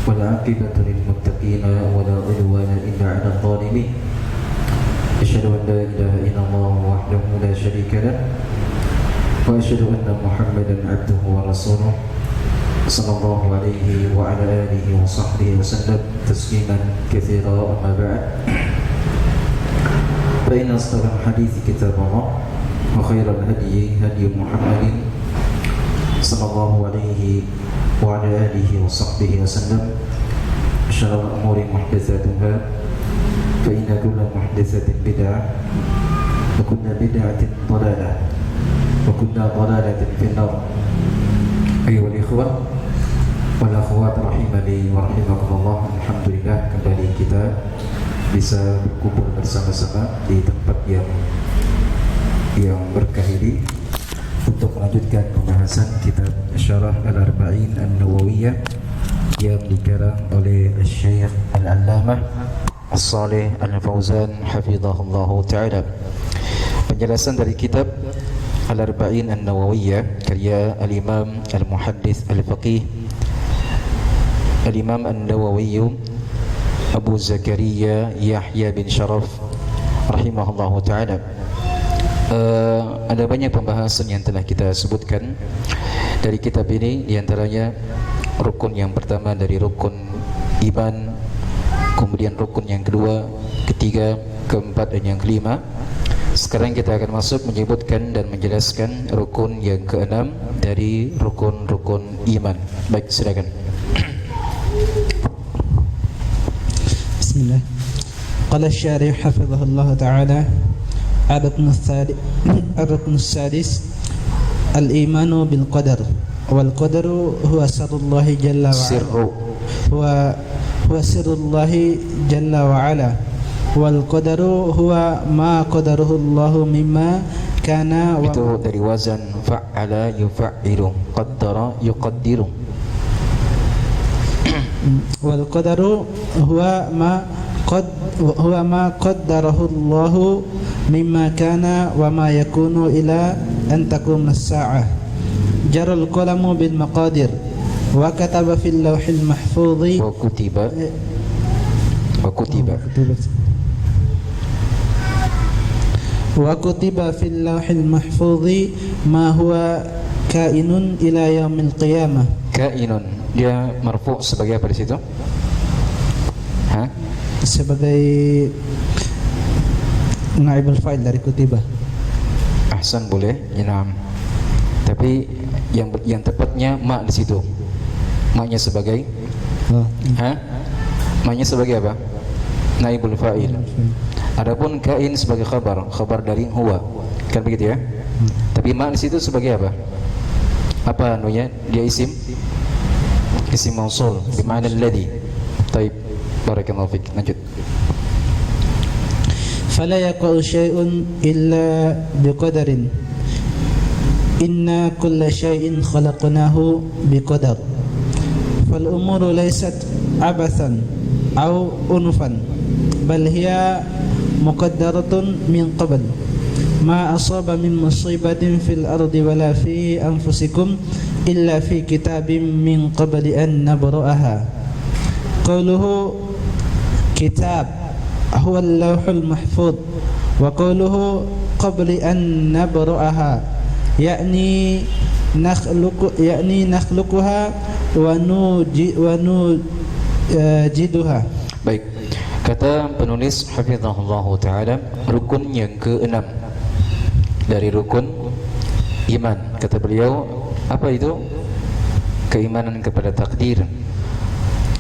والعاقبة للمتقين ولا عدوان إلا على الظالمين أشهد أن لا إله إلا الله وحده لا شريك له وأشهد أن محمدا عبده ورسوله صلى الله عليه وعلى آله وصحبه وسلم تسليما كثيرا أما بعد فإن أصدق الحديث كتاب الله وخير الهدي هدي محمد صلى الله عليه وعلى آله وصحبه وسلم شر الأمور محدثاتها فإن كل محدثة بدعة وكل بدعة ضلالة وكل ضلالة في النار. أيها الإخوة والأخوات rahimani wa rahimakumullah, alhamdulillah kembali kita bisa berkumpul bersama-sama di tempat yang berkah ini untuk melanjutkan pembahasan kitab Syarah Al-Arba'in An-Nawawiyah yang dikarang oleh Syekh Al-Allamah As-Salih Al-Fauzan hafizahullahu ta'ala. Penjelasan dari kitab Al-Arba'in An-Nawawiyah karya Al-Imam Al-Muhaddith Al-Faqih Al-Imam An-Nawawi Abu Zakaria Yahya bin Sharaf rahimahullahu ta'ala. Ada banyak pembahasan yang telah kita sebutkan dari kitab ini, diantaranya rukun yang pertama dari rukun iman, kemudian rukun yang kedua, ketiga, keempat dan yang kelima. Sekarang kita akan masuk menyebutkan dan menjelaskan rukun yang keenam dari rukun-rukun iman. Baik, silakan. Bismillah. Qala asy-syarih hafizahullah ta'ala الركن السادس الإيمان بالقدر والقدر هو سر الله جل وعلا هو سر الله جل وعلا والقدر هو ما قدره الله مما كان itu dari wazan fa'ala yufa'ilu qaddara yuqaddiru. والقدر هو ما قدره الله مما كان وما يكون إلى أن تقوم الساعة جرى القلم بالمقادير وكتب في اللوح المحفوظ وكتب في اللوح المحفوظ ما هو كائن إلى يوم القيامة. Kainun, dia marfu sebagai apa di situ? Sebagai naibul fa'il dari kutiba. Ahsan, boleh. Ya, tapi yang tepatnya ma di situ. Ma-nya sebagai Ma-nya sebagai apa? Naibul fa'il. Adapun kain sebagai khabar dari huwa. Kan begitu ya? Tapi ma di situ sebagai apa? Apa anunya? Dia isim mausul bima'na alladhi. Baik, barakallahu fik. Lanjut. فلا يقع شيء إلا بقدر إنا كل شيء خلقناه بقدر فالأمور ليست عبثا أو أنفا بل هي مقدرة من قبل ما أصاب من مصيبة في الأرض ولا في أنفسكم إلا في كتاب من قبل أن نبرأها. قوله كتاب هو اللوح المحفوظ وقوله قبل أن نبرأها يعني نخلقها ونوجدها. Baik, kata penulis hafizahullah ta'ala, rukun yang keenam dari rukun iman. Kata beliau, apa itu? Keimanan kepada takdir.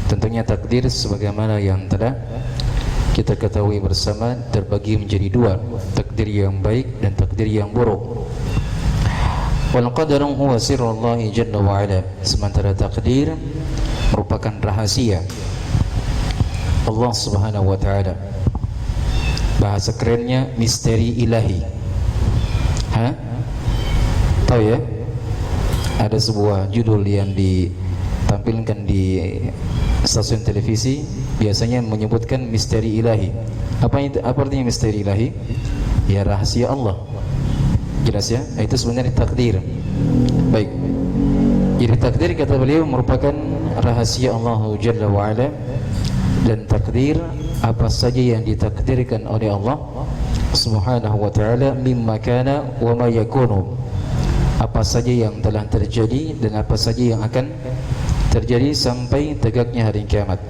Tentunya takdir sebagaimana yang telah kita ketahui bersama terbagi menjadi dua, takdir yang baik dan takdir yang buruk. Wal qadaru huwa sirrullahi jalla wa ala, sementara takdir merupakan rahasia Allah Subhanahu wa taala. Bahasa kerennya misteri ilahi. Tahu ya? Ada sebuah judul yang ditampilkan di stasiun televisi, biasanya menyebutkan misteri ilahi. Apa artinya misteri ilahi? Ya, rahasia Allah. Jelas ya? Itu sebenarnya takdir. Baik. Jadi takdir kata beliau merupakan rahasia Allah Jalla wa'ala, dan takdir apa saja yang ditakdirkan oleh Allah Subhanahu wa ta'ala mimma kana wa ma yakunu, apa saja yang telah terjadi dan apa saja yang akan terjadi sampai tegaknya hari kiamat.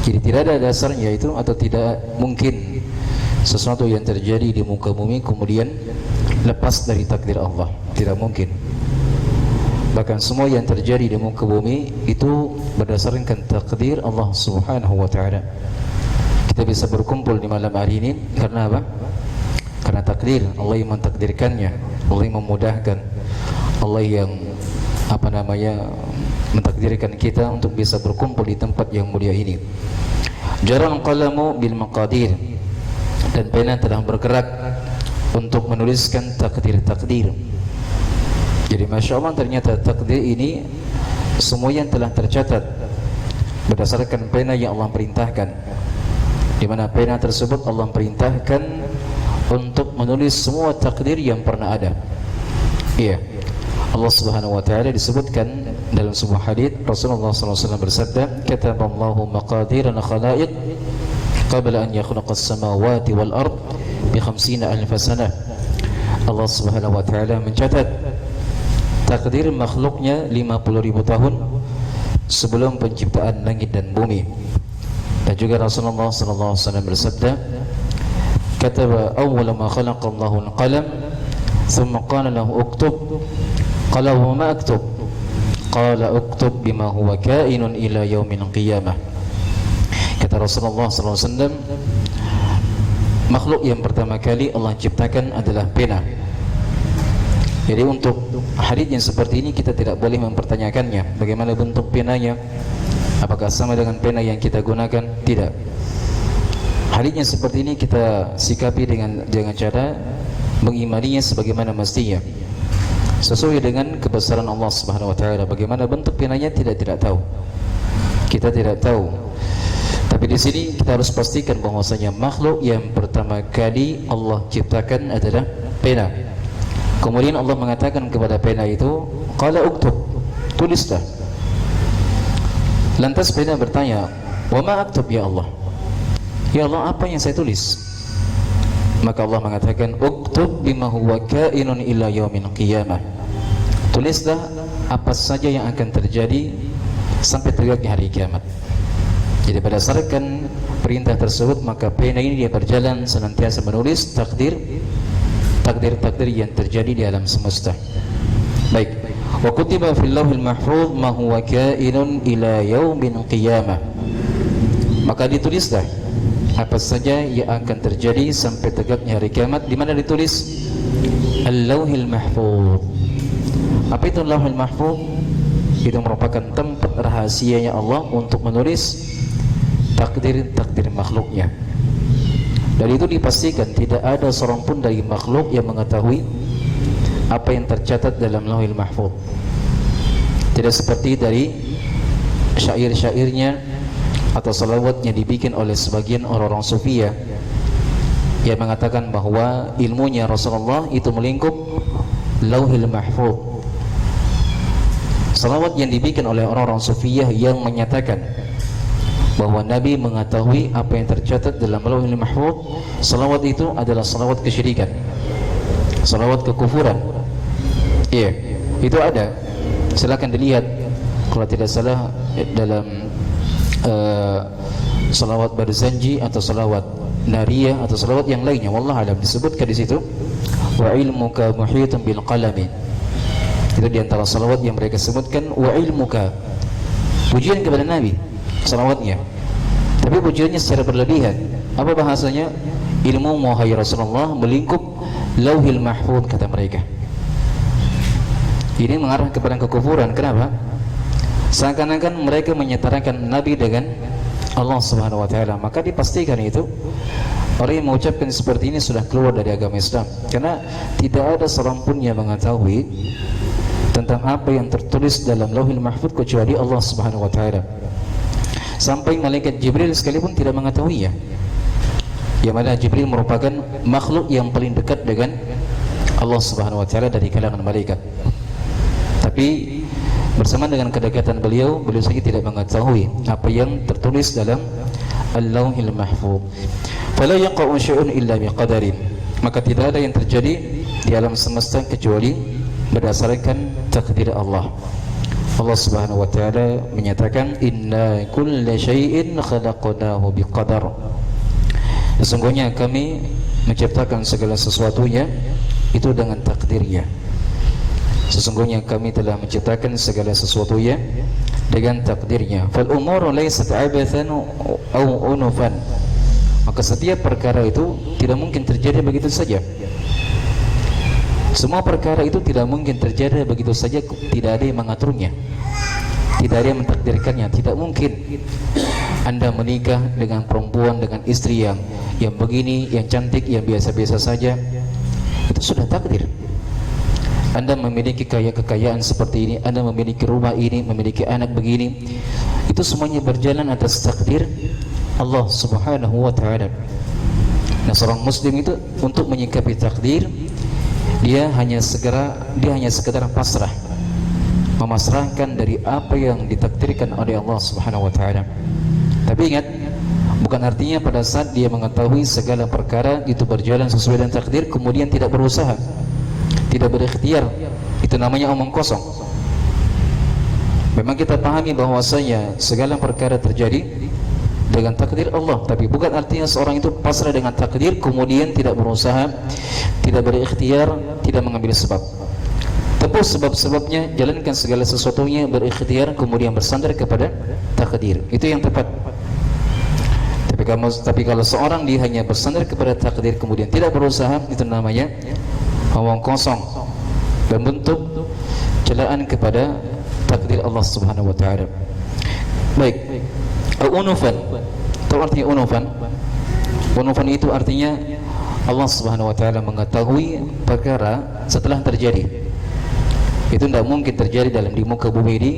Jadi tidak ada dasarnya itu, atau tidak mungkin sesuatu yang terjadi di muka bumi kemudian lepas dari takdir Allah. Tidak mungkin. Bahkan semua yang terjadi di muka bumi itu berdasarkan takdir Allah Subhanahu wa ta'ala. Kita bisa berkumpul di malam hari ini karena apa? Karena takdir. Allah yang mentakdirkannya, Allah yang memudahkan, Allah yang mentakdirkan kita untuk bisa berkumpul di tempat yang mulia ini. Jaral qalamu bil maqadir, dan pena telah bergerak untuk menuliskan takdir-takdir. Jadi Masya Allah, ternyata takdir ini semua yang telah tercatat berdasarkan pena yang Allah perintahkan, di mana pena tersebut Allah perintahkan untuk menulis semua takdir yang pernah ada. Iya, Allah Subhanahu wa ta'ala disebutkan dalam sebuah hadis, Rasulullah SAW bersabda, kataballahu maqadiran khalaiq qabla an yakhluqas samawati wal ard bi 50,000 sanah. Allah Subhanahu wa ta'ala mencatat takdir makhluknya 50.000 tahun sebelum penciptaan langit dan bumi. Dan juga Rasulullah SAW bersabda, kataba awwala ma khalaqa Allahu al-qalam thumma qala lahu uktub, qala wa ma aktub, qala uktub bima huwa kainun ila yaumil qiyamah. Kata Rasulullah SAW, makhluk yang pertama kali Allah ciptakan adalah pena. Jadi untuk hadis yang seperti ini kita tidak boleh mempertanyakannya bagaimana bentuk penanya, apakah sama dengan pena yang kita gunakan. Tidak. Hadisnya seperti ini kita sikapi dengan cara mengimaninya sebagaimana mestinya, sesuai dengan kebesaran Allah Subhanahu wa ta'ala. Bagaimana bentuk penanya tidak tahu. Kita tidak tahu. Tapi di sini kita harus pastikan bahwasanya makhluk yang pertama kali Allah ciptakan adalah pena. Kemudian Allah mengatakan kepada pena itu, qala uktub, tulislah. Lantas pena bertanya, wa ma aktub ya Allah? Ya Allah, apa yang saya tulis? Maka Allah mengatakan, uktub bima huwa kainun ila yaumil qiyamah. Tulislah apa saja yang akan terjadi sampai tegaknya hari kiamat. Jadi berdasarkan perintah tersebut, maka pena ini dia berjalan senantiasa menulis takdir-takdir yang terjadi di alam semesta. Baik. Wa kutiba fil lauhil mahfuz ma huwa kainun ila yaumil qiyamah. Maka ditulislah apa saja yang akan terjadi sampai tegaknya hari kiamat. Di mana ditulis? Al-Lauhil Mahfuz. Apa itu Lauhil Mahfuz? Itu merupakan tempat rahasianya Allah untuk menulis takdir-takdir makhluknya. Dan itu dipastikan tidak ada seorang pun dari makhluk yang mengetahui apa yang tercatat dalam Lauhil Mahfuz. Tidak seperti dari syair-syairnya atau salawat yang dibikin oleh sebagian orang-orang Sufiyah yang mengatakan bahwa ilmunya Rasulullah itu melingkup Lauhil Mahfuz. Salawat yang dibikin oleh orang-orang Sufiyah yang menyatakan bahwa Nabi mengetahui apa yang tercatat dalam Lauhil Mahfuz, salawat itu adalah salawat kesyirikan, salawat kekufuran. Iya, itu ada. Silakan dilihat kalau tidak salah dalam salawat Barzanji atau salawat Nariyah atau salawat yang lainnya, wallahu alam, disebutkan di situ wa ilmuka muhitun bil qalami. Itu di antara salawat yang mereka sebutkan, wa ilmuka, pujian kepada Nabi salawatnya, tapi pujiannya secara berlebihan. Apa bahasanya? Ilmu wahai Rasulullah melingkup Lauhil Mahfuz, kata mereka. Ini mengarah kepada kekufuran. Kenapa? Seakan-akan mereka menyetarakan Nabi dengan Allah Subhanahu wa ta'ala. Maka dipastikan itu orang yang mengucapkan seperti ini sudah keluar dari agama Islam, karena tidak ada seorang pun yang mengetahui tentang apa yang tertulis dalam Lauhil Mahfuz kecuali Allah Subhanahu wa ta'ala. Sampai malaikat Jibril sekalipun tidak mengetahuinya, yang mana Jibril merupakan makhluk yang paling dekat dengan Allah Subhanahu wa ta'ala dari kalangan malaikat. Tapi Bersama dengan kedekatan beliau saja tidak mengetahui apa yang tertulis dalam Al-Lauhil Mahfuz. Fala yaqa'u syai'un illa biqadarin. Maka tidak ada yang terjadi di alam semesta kecuali berdasarkan takdir Allah. Allah Subhanahu wa taala menyatakan inna kulla syai'in khalaqnahu biqadar. Sesungguhnya kami menciptakan segala sesuatunya itu dengan takdirnya. Sesungguhnya kami telah menciptakan segala sesuatunya dengan takdirnya. Fal umuru laysat abathan aw unufan. Maka setiap perkara itu tidak mungkin terjadi begitu saja. Semua perkara itu tidak mungkin terjadi begitu saja, tidak ada yang mengaturnya, tidak ada yang mentakdirkannya. Tidak mungkin Anda menikah dengan perempuan, dengan istri yang begini, yang cantik, yang biasa-biasa saja. Itu sudah takdir. Anda memiliki kekayaan seperti ini, Anda memiliki rumah ini, memiliki anak begini, itu semuanya berjalan atas takdir Allah Subhanahu wa taala. Nah, seorang muslim itu untuk menyikapi takdir, dia hanya sekedar pasrah, memasrahkan dari apa yang ditakdirkan oleh Allah Subhanahu wa taala. Tapi ingat, bukan artinya pada saat dia mengetahui segala perkara itu berjalan sesuai dengan takdir kemudian tidak berusaha, tidak berikhtiar. Itu namanya omong kosong. Memang kita pahami bahwasanya segala perkara terjadi dengan takdir Allah, tapi bukan artinya seorang itu pasrah dengan takdir kemudian tidak berusaha, tidak berikhtiar, tidak mengambil sebab. Tempuh sebab-sebabnya, jalankan segala sesuatunya, berikhtiar, kemudian bersandar kepada takdir. Itu yang tepat. Tapi kalau seorang dia hanya bersandar kepada takdir kemudian tidak berusaha, itu namanya omong kosong dan bentuk celaan kepada takdir Allah Subhanahu wa taala. Baik. Unufan, itu artinya unufan. Unufan itu artinya Allah Subhanahu wa taala mengetahui perkara setelah terjadi. Itu tidak mungkin terjadi di muka bumi ini.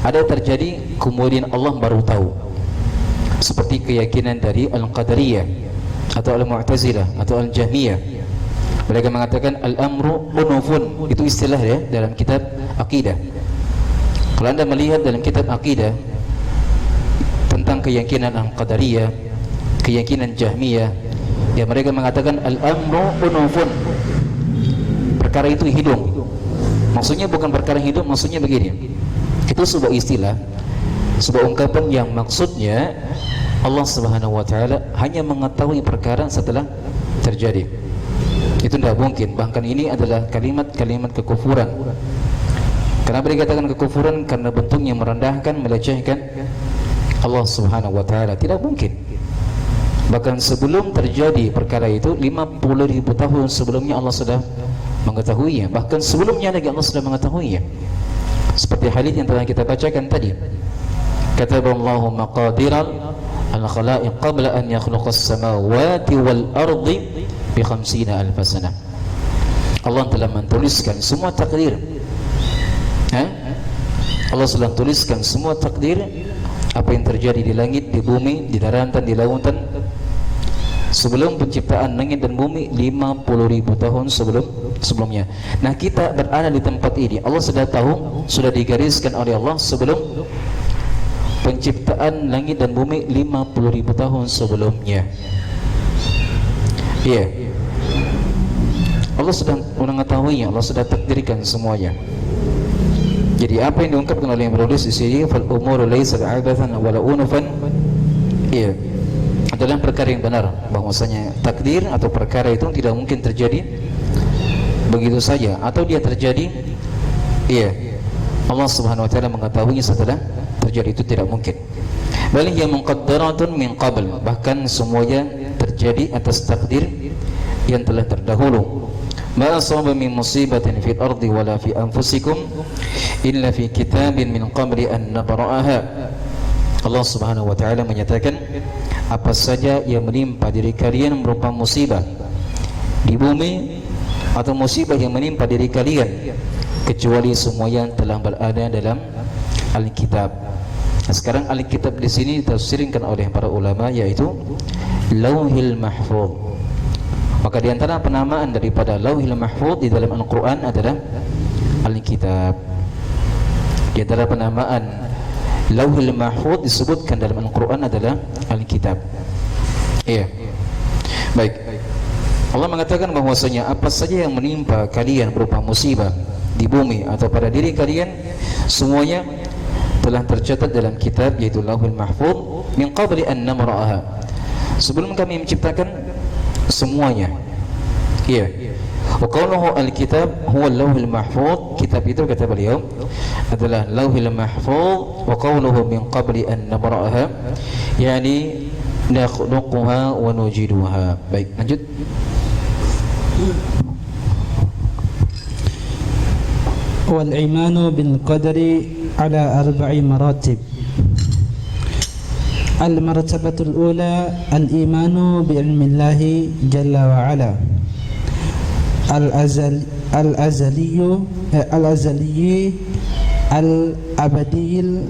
Ada terjadi kemudian Allah baru tahu. Seperti keyakinan dari Al-Qadariyah atau Al-Mu'tazilah atau Al-Jahmiyah. Mereka mengatakan al-amru unufun. Itu istilah ya dalam kitab akidah. Kalau Anda melihat dalam kitab akidah tentang keyakinan Al-Qadariyah, keyakinan Jahmiyah, ya mereka mengatakan al-amru unufun. Perkara itu hidung. Maksudnya bukan perkara hidup, maksudnya begini. Itu sebuah istilah, sebuah ungkapan yang maksudnya Allah Subhanahu wa taala hanya mengetahui perkara setelah terjadi. Itu tidak mungkin. Bahkan ini adalah kalimat-kalimat kekufuran. Kenapa dikatakan kekufuran? Karena bentuknya merendahkan, melecehkan Allah Subhanahu wa taala. Tidak mungkin. Bahkan sebelum terjadi perkara itu 50.000 tahun sebelumnya Allah sudah mengetahuinya. Bahkan sebelumnya lagi Allah sudah mengetahuinya. Seperti hadis yang telah kita bacakan tadi. Kataballahu maqadiral al-khalaiq qabla an yakhluqas samawati wal ardi bi 50,000 sanah. Allah telah menuliskan semua takdir. Allah sudah tuliskan semua takdir apa yang terjadi di langit, di bumi, di daratan, di lautan sebelum penciptaan langit dan bumi 50.000 tahun sebelumnya. Nah, kita berada di tempat ini, Allah sudah tahu, sudah digariskan oleh Allah sebelum penciptaan langit dan bumi 50.000 tahun sebelumnya. Iya, Allah sudah mengetahuinya, Allah sudah takdirkan semuanya. Jadi apa yang diungkapkan oleh yang menulis di sini, fal umuru laysat 'abathan wala unufan, iya, adalah perkara yang benar, bahwasanya takdir atau perkara itu tidak mungkin terjadi begitu saja, atau dia terjadi, iya, Allah Subhanahu wa taala mengetahuinya setelah terjadi. Itu tidak mungkin. Bal hiya muqaddaratun min qabl, bahkan semuanya terjadi atas takdir yang telah terdahulu. Ma asaba min musibatin fil ardi wala fi anfusikum illa fi kitabin min qabli an nabra'aha. Allah Subhanahu wa taala menyatakan apa saja yang menimpa diri kalian berupa musibah di bumi atau musibah yang menimpa diri kalian, kecuali semua yang telah berada dalam Alkitab. Nah, sekarang Alkitab di sini ditafsirkan oleh para ulama yaitu Lauhil Mahfuz. Maka di antara penamaan daripada Lauhil Mahfuz di dalam Al-Quran adalah Alkitab. Di antara penamaan Lauhul Mahfuz disebutkan dalam Al-Quran adalah Al-Kitab. Iya. Baik. Allah mengatakan bahwasanya apa saja yang menimpa kalian berupa musibah di bumi atau pada diri kalian, semuanya telah tercatat dalam kitab, yaitu Lauhul Mahfuz, min qabli an namra'aha, sebelum kami menciptakan semuanya. Iya. Wa qawluhu al-kitab huwa Lauhul Mahfuz, kitab itu kata beliau adalah Lauhul Mahfuz. Wa qawluhu min qabli an namra'aha, yani nakhluquha wa nujiduha. Baik, lanjut. Wal imanu bil qadari ala 4 maratib. Al martabatul ula al imanu bi ilmillahi jalla wa ala. Al azali al abadiyil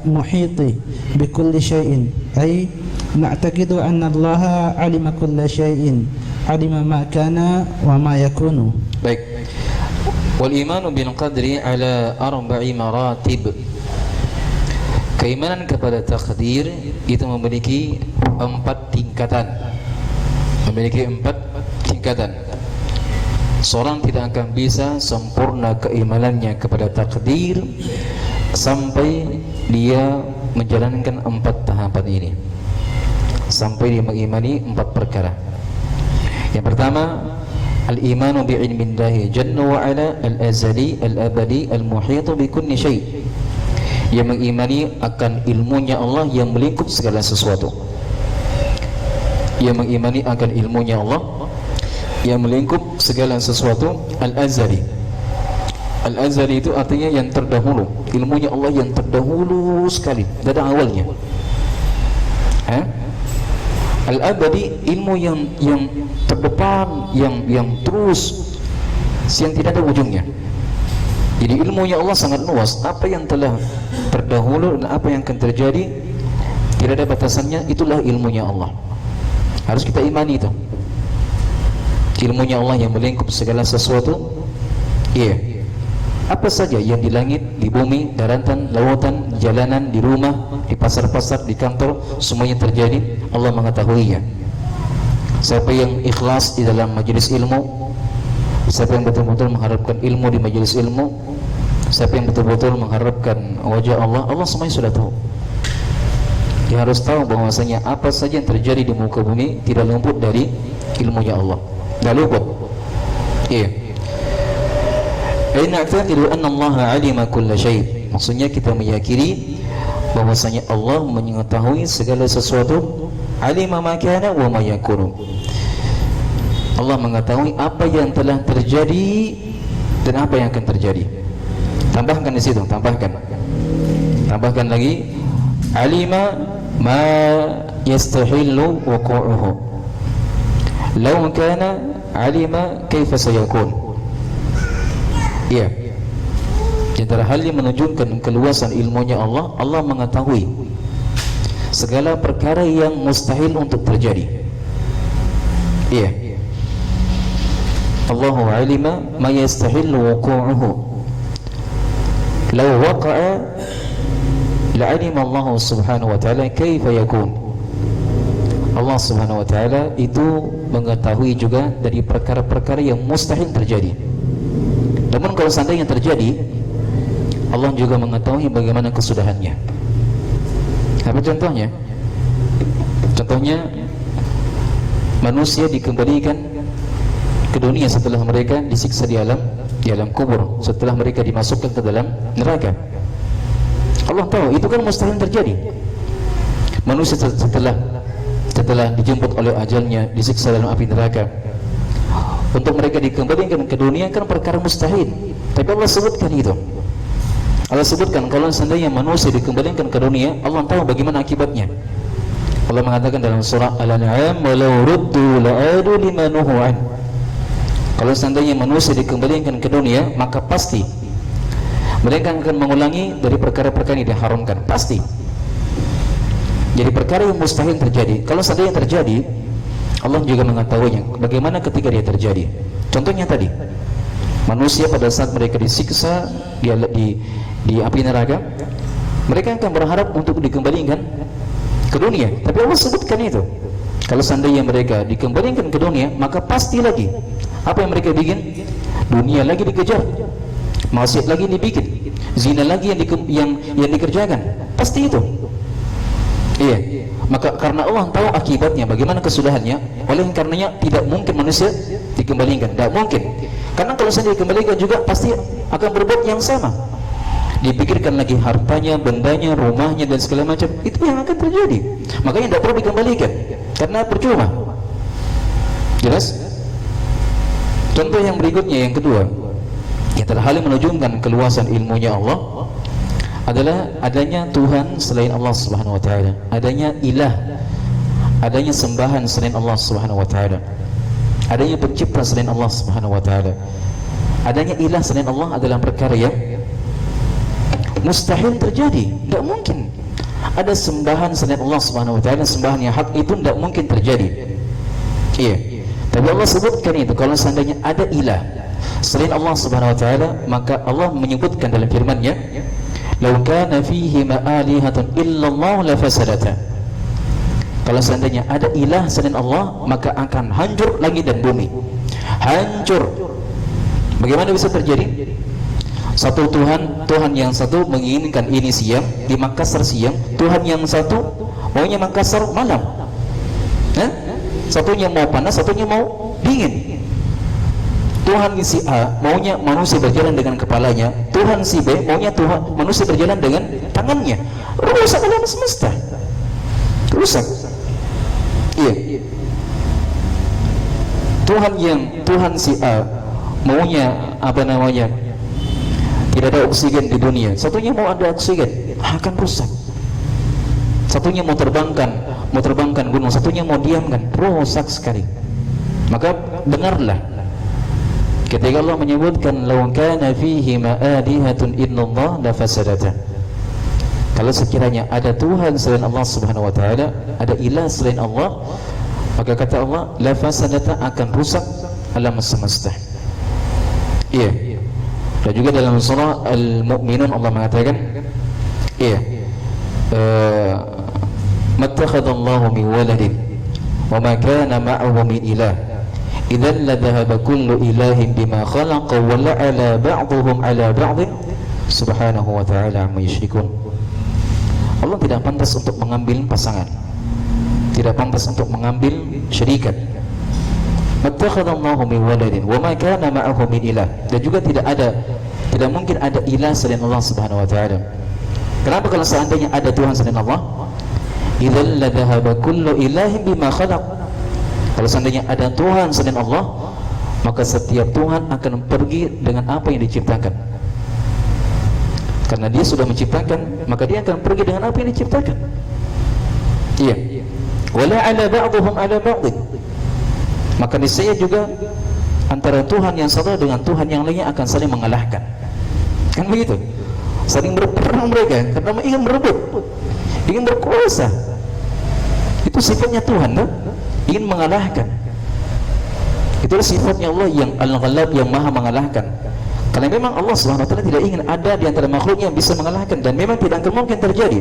muhiti bi kulli shay'in, ay na'taqidu anna Allah alima kulla shay'in, alima ma kana wa ma yakunu. Baik. Wal imanu bil qadri ala 4 maratib. Keimanan kepada takdir itu memiliki 4 tingkatan. Memiliki 4 tingkatan. Seorang tidak akan bisa sempurna keimanannya kepada takdir sampai dia menjalankan 4 tahapan ini, sampai dia mengimani 4 perkara. Yang pertama, al-imanu bi ilmillahi jalla wa ala al-azali al-abadi al-muhitu bi kulli syai'. Dia mengimani akan ilmunya Allah yang melingkup segala sesuatu. Dia mengimani akan ilmunya Allah yang melingkup segala sesuatu. Al-azali, al-azali itu artinya yang terdahulu, ilmunya Allah yang terdahulu sekali, tidak ada awalnya. Al-abadi, ilmu yang terdepan, yang terus, yang tidak ada ujungnya. Jadi ilmunya Allah sangat luas. Apa yang telah terdahulu dan apa yang akan terjadi tidak ada batasannya. Itulah ilmunya Allah. Harus kita imani itu. Ilmunya Allah yang melingkup segala sesuatu. Iya. Apa saja yang di langit, di bumi, daratan, lautan, jalanan, di rumah, di pasar-pasar, di kantor, semuanya terjadi, Allah mengetahuinya. Siapa yang ikhlas di dalam majelis ilmu, siapa yang betul-betul mengharapkan ilmu di majelis ilmu, siapa yang betul-betul mengharapkan wajah Allah, Allah semuanya sudah tahu. Dia harus tahu bahwasanya apa saja yang terjadi di muka bumi tidak luput dari ilmunya Allah. Tidak luput. Iya. Aina na'taqidu anna Allah 'alima kulla syai'. Maksudnya kita meyakini bahwasanya Allah mengetahui segala sesuatu. 'Alima ma kana wa ma yakunu. Allah mengetahui apa yang telah terjadi dan apa yang akan terjadi. Tambahkan di situ, tambahkan lagi, 'alima ma yastahillu wuqu'uhu. Law kana 'alima kaifa sayakun. Iya. Di antara hal yang menunjukkan keluasan ilmunya Allah, Allah mengetahui segala perkara yang mustahil untuk terjadi. Iya. Allahu alima ma yastahillu wuqu'uhu. Law waqa'a la'alima Allah subhanahu wa ta'ala kaifa yakun. Allah subhanahu wa ta'ala itu mengetahui juga dari perkara-perkara yang mustahil terjadi. Namun kalau seandainya terjadi, Allah juga mengetahui bagaimana kesudahannya. Apa contohnya? Contohnya, manusia dikembalikan ke dunia setelah mereka disiksa di alam kubur, setelah mereka dimasukkan ke dalam neraka. Allah tahu itu kan mustahil terjadi. Manusia setelah dijemput oleh ajalnya, disiksa dalam api neraka, untuk mereka dikembalikan ke dunia kan perkara mustahil. Tapi Allah sebutkan itu. Allah sebutkan kalau seandainya manusia dikembalikan ke dunia, Allah tahu bagaimana akibatnya. Allah mengatakan dalam surah Al-An'am, "Walau ruddu la'adu lima nuhu an." Kalau seandainya manusia dikembalikan ke dunia, maka pasti mereka akan mengulangi dari perkara-perkara yang diharamkan, pasti. Jadi perkara yang mustahil terjadi, kalau seandainya terjadi, Allah juga mengetahuinya bagaimana ketika dia terjadi. Contohnya tadi, Manusia pada saat mereka disiksa di api neraka, mereka akan berharap untuk dikembalikan ke dunia. Tapi Allah sebutkan itu, kalau seandainya mereka dikembalikan ke dunia, maka pasti lagi apa yang mereka bikin, dunia lagi dikejar, maksiat lagi dibikin, zina lagi yang dikerjakan, pasti itu. Iya. Maka karena Allah tahu akibatnya, bagaimana kesudahannya, oleh karenanya tidak mungkin manusia dikembalikan, tidak mungkin. Karena kalau saya dikembalikan juga pasti akan berbuat yang sama. Dipikirkan lagi hartanya, bendanya, rumahnya dan segala macam, itu yang akan terjadi. Makanya tidak perlu dikembalikan, karena percuma. Jelas? Contoh yang berikutnya, yang kedua, yang terhalang menunjukkan keluasan ilmunya Allah adalah adanya Tuhan selain Allah Subhanahu wa taala, adanya ilah, adanya sembahan selain Allah Subhanahu wa taala, adanya pencipta selain Allah Subhanahu wa taala. Adanya ilah selain Allah adalah perkara yang mustahil terjadi, tidak mungkin. Ada sembahan selain Allah Subhanahu wa taala, sembahan yang hak itu tidak mungkin terjadi. Iya. Tapi Allah sebutkan itu, kalau seandainya ada ilah selain Allah Subhanahu wa taala, maka Allah menyebutkan dalam firman-Nya, "Lau kana fihi ma'alihatun illallah lafasadata." Kalau seandainya ada ilah selain Allah, maka akan hancur langit dan bumi. Hancur. Bagaimana bisa terjadi? Satu Tuhan yang satu menginginkan ini siang, di Makassar siang, Tuhan yang satu maunya Makassar malam. Satunya mau panas, satunya mau dingin. Tuhan si A maunya manusia berjalan dengan kepalanya, Tuhan si B maunya manusia berjalan dengan tangannya. Rusak alam semesta, rusak. Iya. Tuhan si A maunya tidak ada oksigen di dunia, satunya mau ada oksigen, akan rusak. Satunya mau terbangkan gunung, satunya mau diamkan, rusak sekali. Maka dengarlah ketika Allah menyebutkan, "Law kana fihi ma'alihatun illallah lafasadata." Kalau sekiranya ada Tuhan selain Allah Subhanahu wa taala, ada ilah selain Allah, maka kata Allah, lafasadata, akan rusak alam semesta. Iya. Dan juga dalam surah Al-Mu'minun Allah mengatakan, iya, mattakhadallahu min waladin wa ma kana ma'ahu min ilah idzan ladhahaba kullu ilahin bima khalaqa wa la'ala ba'dhum 'ala ba'dhin subhanahu wa ta'ala amma yusyrikun. Allah tidak pantas untuk mengambil pasangan, tidak pantas untuk mengambil syarikat. Mattakhadallahu min waladin wa ma kana ma'ahu min ilah. Dan juga tidak mungkin ada ilah selain Allah Subhanahu wa ta'ala. Kenapa? Kalau seandainya ada Tuhan selain Allah, idzal ladhahaba kullu ilahin bima khalaq. Kalau seandainya ada Tuhan selain Allah, maka setiap Tuhan akan pergi dengan apa yang diciptakan. Karena dia sudah menciptakan, maka dia akan pergi dengan apa yang diciptakan. Iya. Wala 'ala ba'dhum 'ala ba'd. Maka niscaya juga antara Tuhan yang satu dengan Tuhan yang lainnya akan saling mengalahkan. Kan begitu? Saling berperang mereka karena ingin merebut, ingin berkuasa. Itu sifatnya Tuhan, kan? Ingin mengalahkan. Itulah sifatnya Allah yang Al-Ghalab, yang Maha mengalahkan. Karena memang Allah Subhanahu wa taala tidak ingin ada di antara makhluknya yang bisa mengalahkan, dan memang tidak akan mungkin terjadi.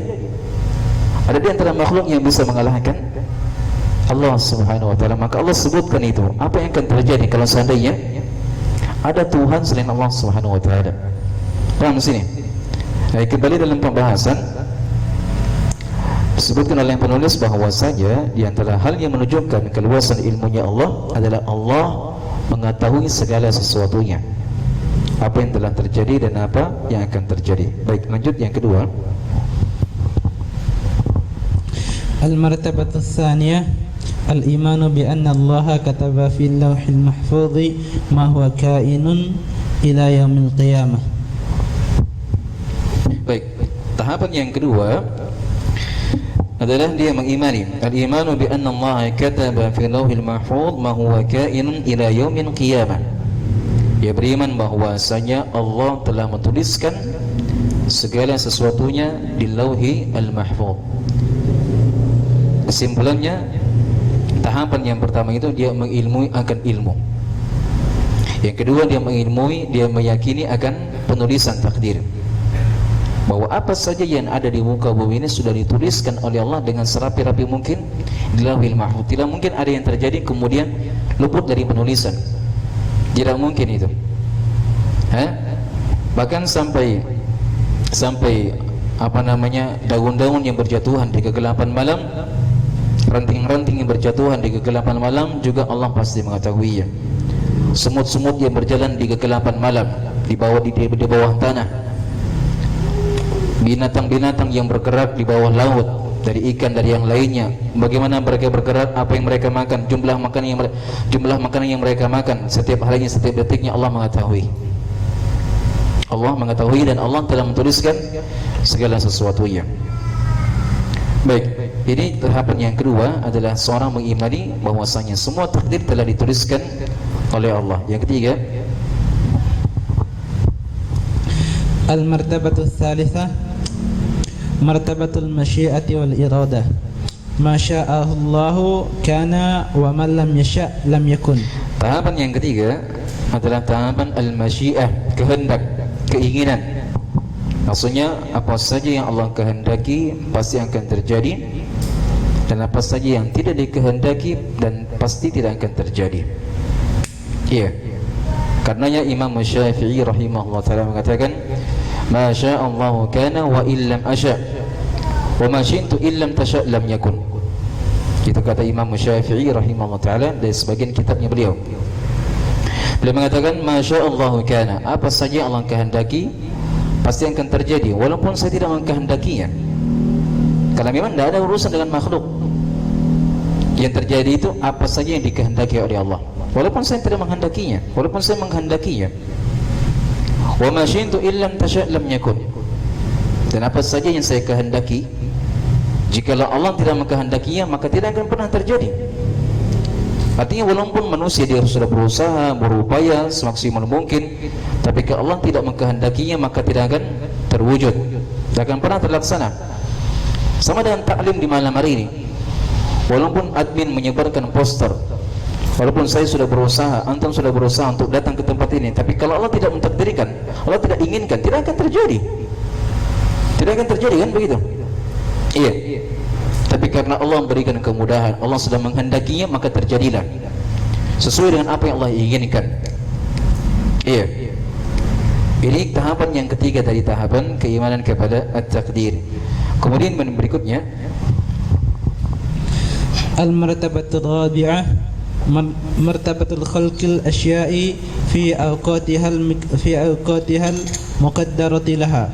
Ada di antara makhluk yang bisa mengalahkan Allah Subhanahu wa taala. Maka Allah sebutkan itu, apa yang akan terjadi kalau seandainya ada Tuhan selain Allah Subhanahu wa taala. Paham di sini? Nah, kembali dalam pembahasan, disebutkan oleh penulis bahwasanya di antara hal yang menunjukkan keluasan ilmunya Allah adalah Allah mengetahui segala sesuatunya, apa yang telah terjadi dan apa yang akan terjadi. Baik, lanjut yang kedua. Al-martabatu tsaniyah al-imanu bi anna Allah kataba fil lawhil mahfuz ma huwa kainun ila yaumil qiyamah. Baik, tahapan yang kedua adalah dia mengimani al-imanu bi anna Allah kataba fil lawhil mahfuz ma huwa kainun ila yaumil qiyamah. Dia beriman bahwasanya Allah telah menuliskan segala sesuatunya di Lauhi al-Mahfuz. Kesimpulannya, tahapan yang pertama itu dia mengilmui akan ilmu. Yang kedua, dia mengilmui, dia meyakini akan penulisan takdir, bahwa apa saja yang ada di muka bumi ini sudah dituliskan oleh Allah dengan serapi-rapi mungkin di Lauhil Mahfuz. Tidak mungkin ada yang terjadi kemudian luput dari penulisan. Tidak mungkin itu. Bahkan sampai daun-daun yang berjatuhan di kegelapan malam, ranting-ranting yang berjatuhan di kegelapan malam juga Allah pasti mengetahuinya. Semut-semut yang berjalan di kegelapan malam di bawah tanah, binatang-binatang yang bergerak di bawah laut, dari ikan, dari yang lainnya, bagaimana mereka bergerak, apa yang mereka makan, jumlah makanan yang mereka makan, setiap harinya, setiap detiknya Allah mengetahui. Allah mengetahui dan Allah telah menuliskan segala sesuatunya. Baik, ini tahapan yang kedua adalah seorang mengimani bahwasanya semua takdir telah dituliskan oleh Allah. Yang ketiga, al-martabatu tsalitsa martabatul masyiati wal iradah. Ma sya'ahu Allahu kana wa man lam yasha' lam yakun. Tahapan yang ketiga adalah tahapan al-masyiah, kehendak, keinginan. Maksudnya apa saja yang Allah kehendaki pasti akan terjadi, dan apa saja yang tidak dikehendaki dan pasti tidak akan terjadi. Iya. Karenanya Imam Syafi'i rahimahullah taala mengatakan, "Ma sya'allahu kana wa illam asya' wa ma syi'tu illam tasha' lam yakun." Itu kata Imam Syafi'i rahimahullah taala dari sebagian kitabnya beliau. Beliau mengatakan, "Ma sya'allahu kana." Apa saja yang Allah kehendaki pasti akan terjadi walaupun saya tidak mengkehendakinya. Karena memang tidak ada urusan dengan makhluk. Yang terjadi itu apa saja yang dikehendaki oleh Allah, walaupun saya tidak menghendakinya, walaupun saya menghendakinya. Wa ma syi'tu illam tasha' lam yakun. Dan apa saja yang saya kehendaki, jikalau Allah tidak mengkehendakinya maka tidak akan pernah terjadi. Artinya walaupun manusia dia sudah berusaha, berupaya semaksimal mungkin, tapi kalau Allah tidak mengkehendakinya maka tidak akan terwujud, tidak akan pernah terlaksana. Sama dengan taklim di malam hari ini. Walaupun admin menyebarkan poster, walaupun saya sudah berusaha, antum sudah berusaha untuk datang ke tempat ini, tapi kalau Allah tidak mentakdirkan, Allah tidak inginkan, tidak akan terjadi. Tidak akan terjadi, kan begitu? Iya. Tapi karena Allah memberikan kemudahan, Allah sudah menghendakinya, maka terjadilah sesuai dengan apa yang Allah inginkan. Iya. Ini tahapan yang ketiga dari tahapan keimanan kepada at-takdir. Kemudian berikutnya, al-martabatul rabi'ah martabatul khalqil asya'i fi awqatihal muqaddarati laha.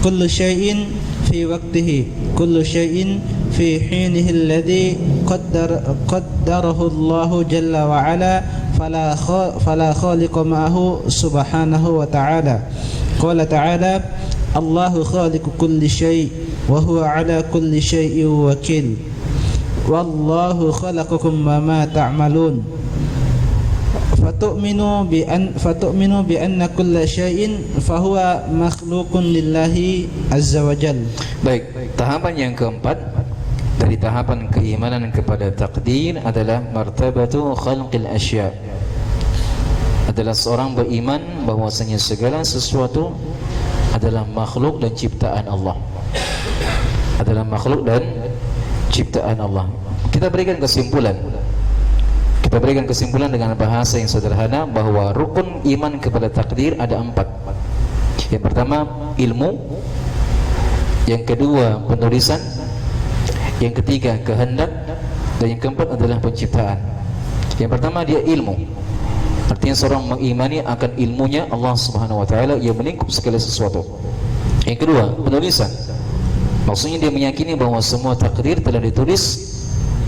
Kullu syai'in fi waqtihi, kullu syai'in fi hinihi alladhi qaddarahu Allah jalla wa ala, fala khaliqa ma'ahu subhanahu wa ta'ala. Qala ta'ala, Allahu khaliqu kulli syai' wa huwa ala kulli syai'in wakil. Wallahu khalaqakum wa ma ta'malun. Fatu'minu bi anna kulla syai'in fahuwa makhluqun lillahi azza wa jalla. Baik, tahapan yang keempat dari tahapan keimanan kepada takdir adalah martabatu khalqil asya'. Adalah seorang beriman bahwasanya segala sesuatu adalah makhluk dan ciptaan Allah. Adalah makhluk dan ciptaan Allah. Kita berikan kesimpulan dengan bahasa yang sederhana bahwa rukun iman kepada takdir ada 4. Yang pertama ilmu, yang kedua penulisan, yang ketiga kehendak, dan yang keempat adalah penciptaan. Yang pertama dia ilmu, artinya seorang mengimani akan ilmunya Allah Subhanahu wa taala yang melingkup segala sesuatu. Yang kedua penulisan, maksudnya dia meyakini bahwa semua takdir telah ditulis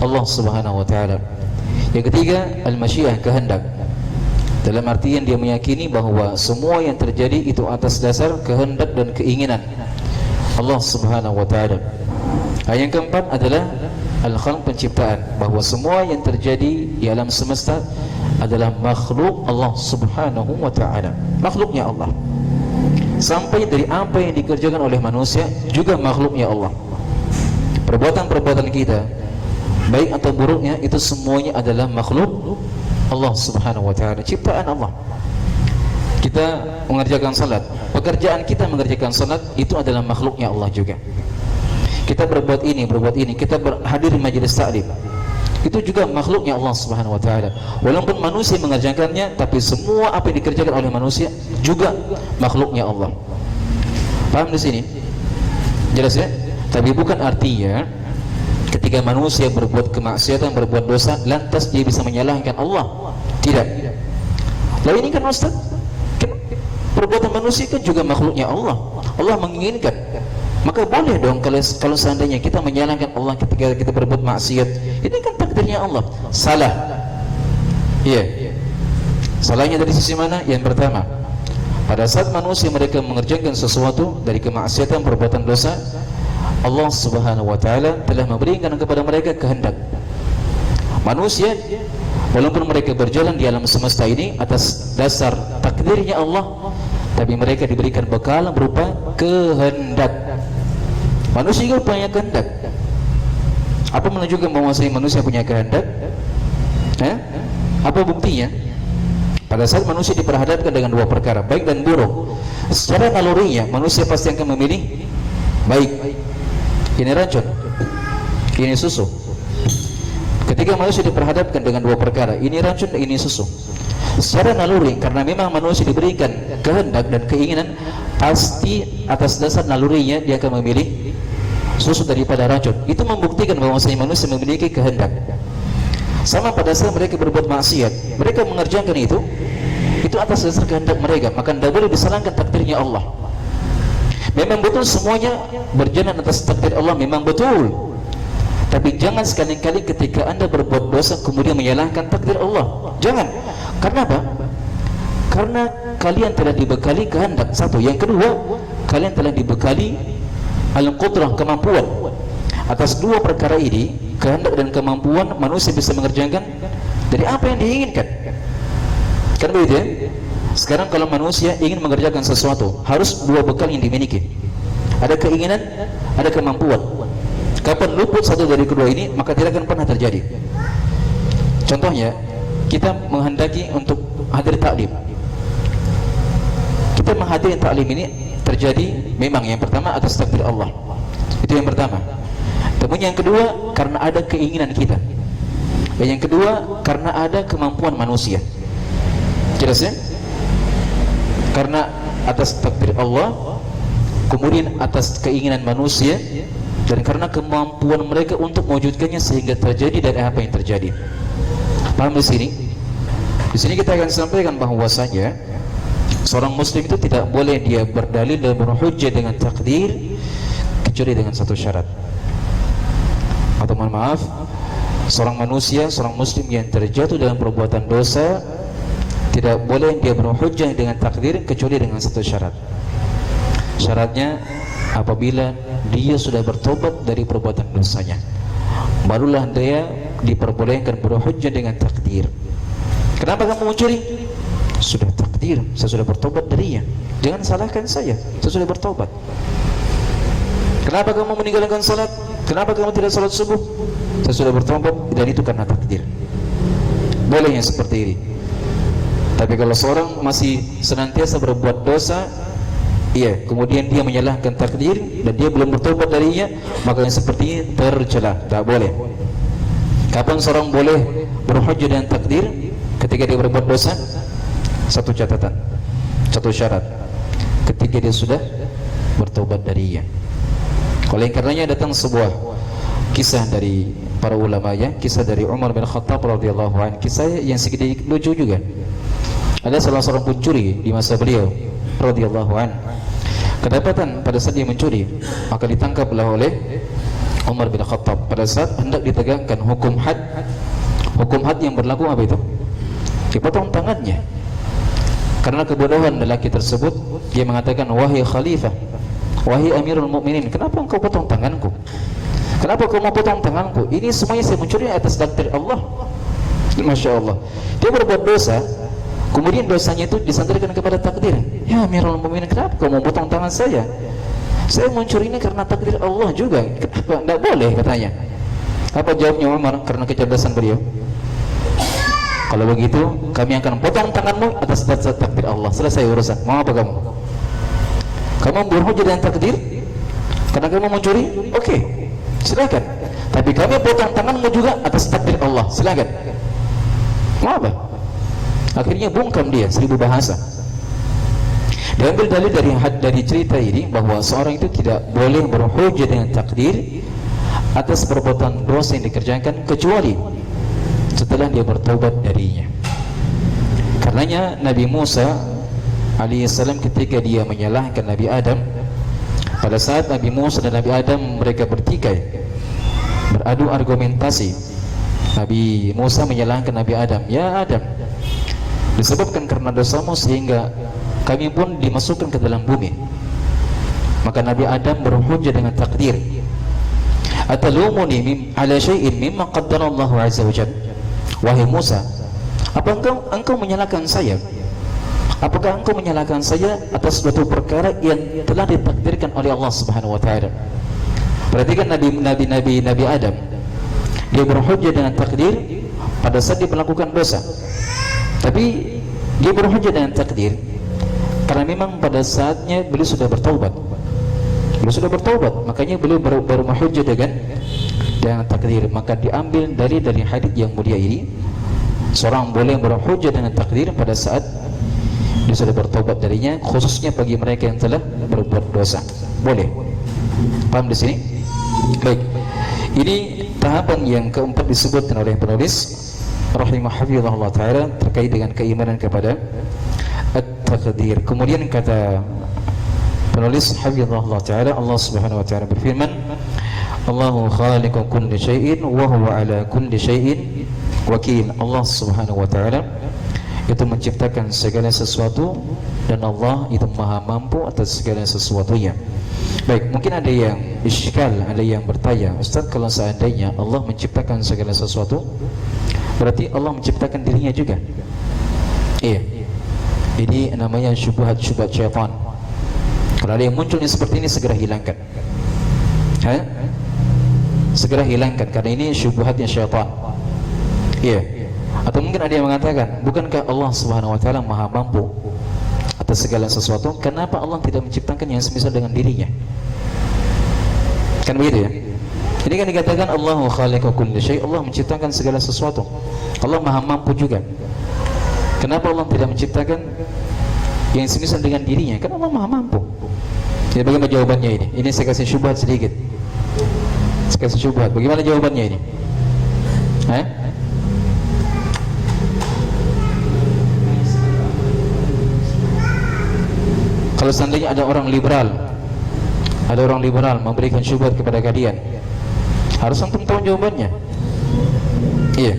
Allah Subhanahu wa taala. Yang ketiga al-masyiah, kehendak, dalam artian dia meyakini bahwa semua yang terjadi itu atas dasar kehendak dan keinginan Allah Subhanahu wa taala. Yang keempat adalah al-khalq, penciptaan, bahwa semua yang terjadi di alam semesta adalah makhluk Allah Subhanahu wa taala, makhluknya Allah. Sampai dari apa yang dikerjakan oleh manusia juga makhluknya Allah. Perbuatan-perbuatan kita baik atau buruknya itu semuanya adalah makhluk Allah Subhanahu wa taala, ciptaan Allah. Kita mengerjakan salat, pekerjaan kita mengerjakan salat itu adalah makhluknya Allah juga. Kita berbuat ini, kita hadir di majelis taklim, itu juga makhluknya Allah Subhanahu wa taala. Walaupun manusia mengerjakannya, tapi semua apa yang dikerjakan oleh manusia juga makhluknya Allah. Paham di sini? Jelas ya? Tapi bukan artinya ketika manusia berbuat kemaksiatan, berbuat dosa, lantas dia bisa menyalahkan Allah. Tidak. Lah ini kan Ustaz, kan perbuatan manusia kan juga makhluknya Allah. Allah menginginkan. Maka boleh dong kalau seandainya kita menyalahkan Allah ketika kita berbuat maksiat. Ini kan takdirnya Allah. Salah. Iya. Salahnya dari sisi mana? Yang pertama, pada saat manusia mereka mengerjakan sesuatu dari kemaksiatan, perbuatan dosa, Allah Subhanahu wa taala telah memberikan kepada mereka kehendak. Manusia walaupun mereka berjalan di alam semesta ini atas dasar takdirnya Allah, tapi mereka diberikan bekal berupa kehendak. Manusia juga punya kehendak. Apa menunjukkan bahwa manusia punya kehendak? Apa buktinya? Pada saat manusia diperhadapkan dengan dua perkara, baik dan buruk, secara nalurinya manusia pasti akan memilih baik. Ini racun, ini susu. Ketika manusia diperhadapkan dengan dua perkara, ini racun, ini susu, secara naluri, karena memang manusia diberikan kehendak dan keinginan, pasti atas dasar nalurinya dia akan memilih susu daripada racun. Itu membuktikan bahwa manusia memiliki kehendak. Sama pada saat mereka berbuat maksiat, mereka mengerjakan itu atas dasar kehendak mereka, maka tidak boleh disalahkan takdirnya Allah. Memang betul semuanya berjalan atas takdir Allah, memang betul. Tapi jangan sekali-kali ketika Anda berbuat dosa kemudian menyalahkan takdir Allah. Jangan. Karena apa? Karena kalian telah dibekali kehendak, satu. Yang kedua, kalian telah dibekali al-qudrah, kemampuan. Atas dua perkara ini, kehendak dan kemampuan, manusia bisa mengerjakan dari apa yang diinginkan. Kan begitu ya? Sekarang kalau manusia ingin mengerjakan sesuatu, harus dua bekal yang dimiliki. Ada keinginan, ada kemampuan. Kapan luput satu dari kedua ini, maka tidak akan pernah terjadi. Contohnya, kita menghendaki untuk hadir taklim. Kita menghadiri taklim ini terjadi memang yang pertama atas takdir Allah. Itu yang pertama. Kemudian yang kedua, karena ada keinginan kita. Dan yang kedua, karena ada kemampuan manusia. Jelas ya? Karena atas takdir Allah, kemudian atas keinginan manusia, dan karena kemampuan mereka untuk mewujudkannya sehingga terjadi dari apa yang terjadi. Paham di sini? Di sini kita akan sampaikan bahwasanya seorang muslim itu tidak boleh dia berdalil dan berhujjah dengan takdir kecuali dengan satu syarat. Atau mohon maaf, seorang manusia, seorang muslim yang terjatuh dalam perbuatan dosa tidak boleh dia berhujjah dengan takdir kecuali dengan satu syarat. Syaratnya apabila dia sudah bertobat dari perbuatan dosanya, barulah dia diperbolehkan berhujjah dengan takdir. Kenapa kamu mencuri? Sudah takdir, saya sudah bertobat darinya. Jangan salahkan saya sudah bertobat. Kenapa kamu meninggalkan salat? Kenapa kamu tidak salat subuh? Saya sudah bertobat dan itu karena takdir. Boleh yang seperti ini. Tapi kalau seorang masih senantiasa berbuat dosa, iya, kemudian dia menyalahkan takdir dan dia belum bertobat darinya, maka yang seperti ini tercela, tak boleh. Kapan seorang boleh berhujjah dengan takdir? Ketika dia berbuat dosa. Satu catatan, satu syarat, ketika dia sudah bertobat darinya. Oleh karenanya datang sebuah kisah dari para ulama ya, kisah dari Umar bin Khattab radhiyallahu anhu, kisah yang sedikit lucu juga. Ada salah seorang pencuri di masa beliau radhiyallahu anhu, kedapatan pada saat dia mencuri, maka ditangkaplah oleh Umar bin Khattab pada saat hendak ditegakkan hukum had. Hukum had yang berlaku apa itu? Dipotong tangannya. Karena kebodohan lelaki tersebut, dia mengatakan, wahai khalifah, wahai amirul mukminin, kenapa engkau potong tanganku? Kenapa kau mau potong tanganku? Ini semuanya saya mencuri atas takdir Allah. Masya Allah. Dia berbuat dosa, kemudian dosanya itu disandarkan kepada takdir. Ya amirul mukminin, kenapa kau mau potong tangan saya? Saya mencuri ini karena takdir Allah juga. Kenapa? Tidak boleh katanya. Apa jawabnya Umar karena kecerdasan beliau? Kalau begitu kami akan potong tanganmu atas dasar takdir Allah. Selesai urusan. Mau apa kamu? Kamu berhujjah dengan takdir karena kamu mencuri? Oke, silakan. Tapi kami potong tanganmu juga atas takdir Allah. Silakan. Mau apa? Akhirnya bungkam dia 1000 bahasa. Diambil dalil dari cerita ini bahwa seorang itu tidak boleh berhujjah dengan takdir atas perbuatan dosa yang dikerjakan kecuali setelah dia bertaubat darinya. Karenanya Nabi Musa alaihissalam ketika dia menyalahkan Nabi Adam, pada saat Nabi Musa dan Nabi Adam mereka bertikai beradu argumentasi, Nabi Musa menyalahkan Nabi Adam, ya Adam, disebabkan karena dosamu sehingga kami pun dimasukkan ke dalam bumi. Maka Nabi Adam berhujjah dengan takdir, atalumuni ala syai'in mimma qaddarallahu azza wa jalla. Wahai Musa, apa engkau menyalahkan saya? Apakah engkau menyalahkan saya atas suatu perkara yang telah ditakdirkan oleh Allah Subhanahu wa taala? Perhatikan Nabi Adam, dia berhujjah dengan takdir pada saat dia melakukan dosa. Tapi dia berhujjah dengan takdir karena memang pada saatnya beliau sudah bertaubat. Beliau sudah bertaubat, makanya beliau baru berhujjah dengan takdir. Maka diambil dari hadis yang mulia ini, seorang boleh berhujjah dengan takdir pada saat dia sudah bertaubat darinya, khususnya bagi mereka yang telah berbuat dosa. Boleh. Paham di sini? Baik. Ini tahapan yang keempat disebutkan oleh penulis rahimahullah taala terkait dengan keimanan kepada at-taqdir. Kemudian kata penulis hafizahullah taala, Allah Subhanahu wa taala berfirman, Allahu khaliqu kulli syai'in wa huwa ala kulli syai'in wakil. Allah Subhanahu wa taala itu menciptakan segala sesuatu dan Allah itu maha mampu atas segala sesuatunya. Baik, mungkin ada yang isyikal, ada yang bertanya, Ustaz, kalau seandainya Allah menciptakan segala sesuatu, berarti Allah menciptakan dirinya juga? Iya. Ini namanya syubhat-syubhat syaitan. Kalau ada yang munculnya seperti ini, segera hilangkan. Segera hilangkan, karena ini syubhatnya syaitan. Iya. Atau mungkin ada yang mengatakan, bukankah Allah Subhanahu wa taala maha mampu atas segala sesuatu? Kenapa Allah tidak menciptakan yang semisal dengan dirinya? Kan begitu ya? Ini kan dikatakan Allahu khaliqu kulli syai', Allah menciptakan segala sesuatu. Allah maha mampu juga. Kenapa Allah tidak menciptakan yang semisal dengan dirinya? Kan Allah maha mampu. Jadi bagaimana jawabannya ini? Ini saya kasih syubhat sedikit. Saya kasih syubhat. Bagaimana jawabannya ini? Kalau seandainya ada orang liberal memberikan syubhat kepada kalian, harus antum tahu jawabannya. Iya.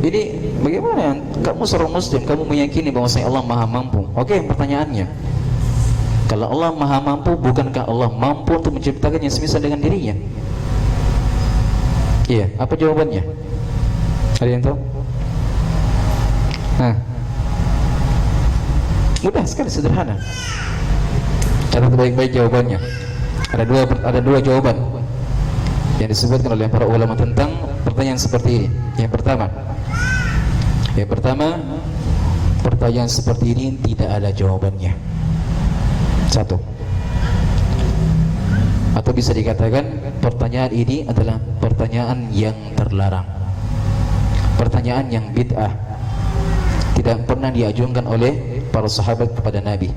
Jadi bagaimana kamu seorang muslim, kamu meyakini bahwasanya Allah maha mampu? Oke, pertanyaannya, kalau Allah maha mampu, bukankah Allah mampu untuk menciptakan yang semisal dengan dirinya? Iya, apa jawabannya? Ada yang tahu? Mudah sekali, sederhana. Catat baik-baik jawabannya. Ada dua jawaban yang disebutkan oleh para ulama tentang pertanyaan seperti ini. Yang pertama, pertanyaan seperti ini tidak ada jawabannya. Satu. Atau bisa dikatakan pertanyaan ini adalah pertanyaan yang terlarang, pertanyaan yang bid'ah, tidak pernah diajukan oleh para sahabat kepada Nabi.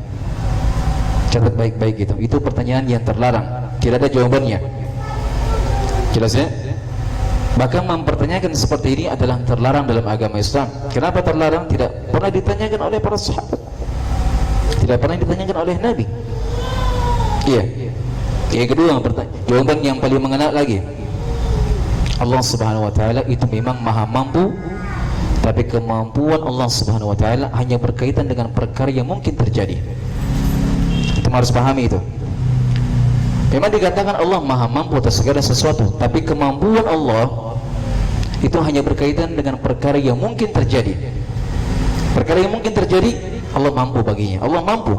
Catat baik-baik itu pertanyaan yang terlarang, tidak ada jawabannya. Jelas ya? Bahkan mempertanyakan seperti ini adalah terlarang dalam agama Islam. Kenapa terlarang? Tidak pernah ditanyakan oleh para sahabat, tidak pernah ditanyakan oleh Nabi. Iya. Yang kedua, jawaban yang paling mengena lagi, Allah Subhanahu wa taala itu memang maha mampu, tapi kemampuan Allah Subhanahu wa taala hanya berkaitan dengan perkara yang mungkin terjadi. Kita harus pahami itu. Memang dikatakan Allah maha mampu atas segala sesuatu, tapi kemampuan Allah itu hanya berkaitan dengan perkara yang mungkin terjadi. Perkara yang mungkin terjadi, Allah mampu baginya. Allah mampu.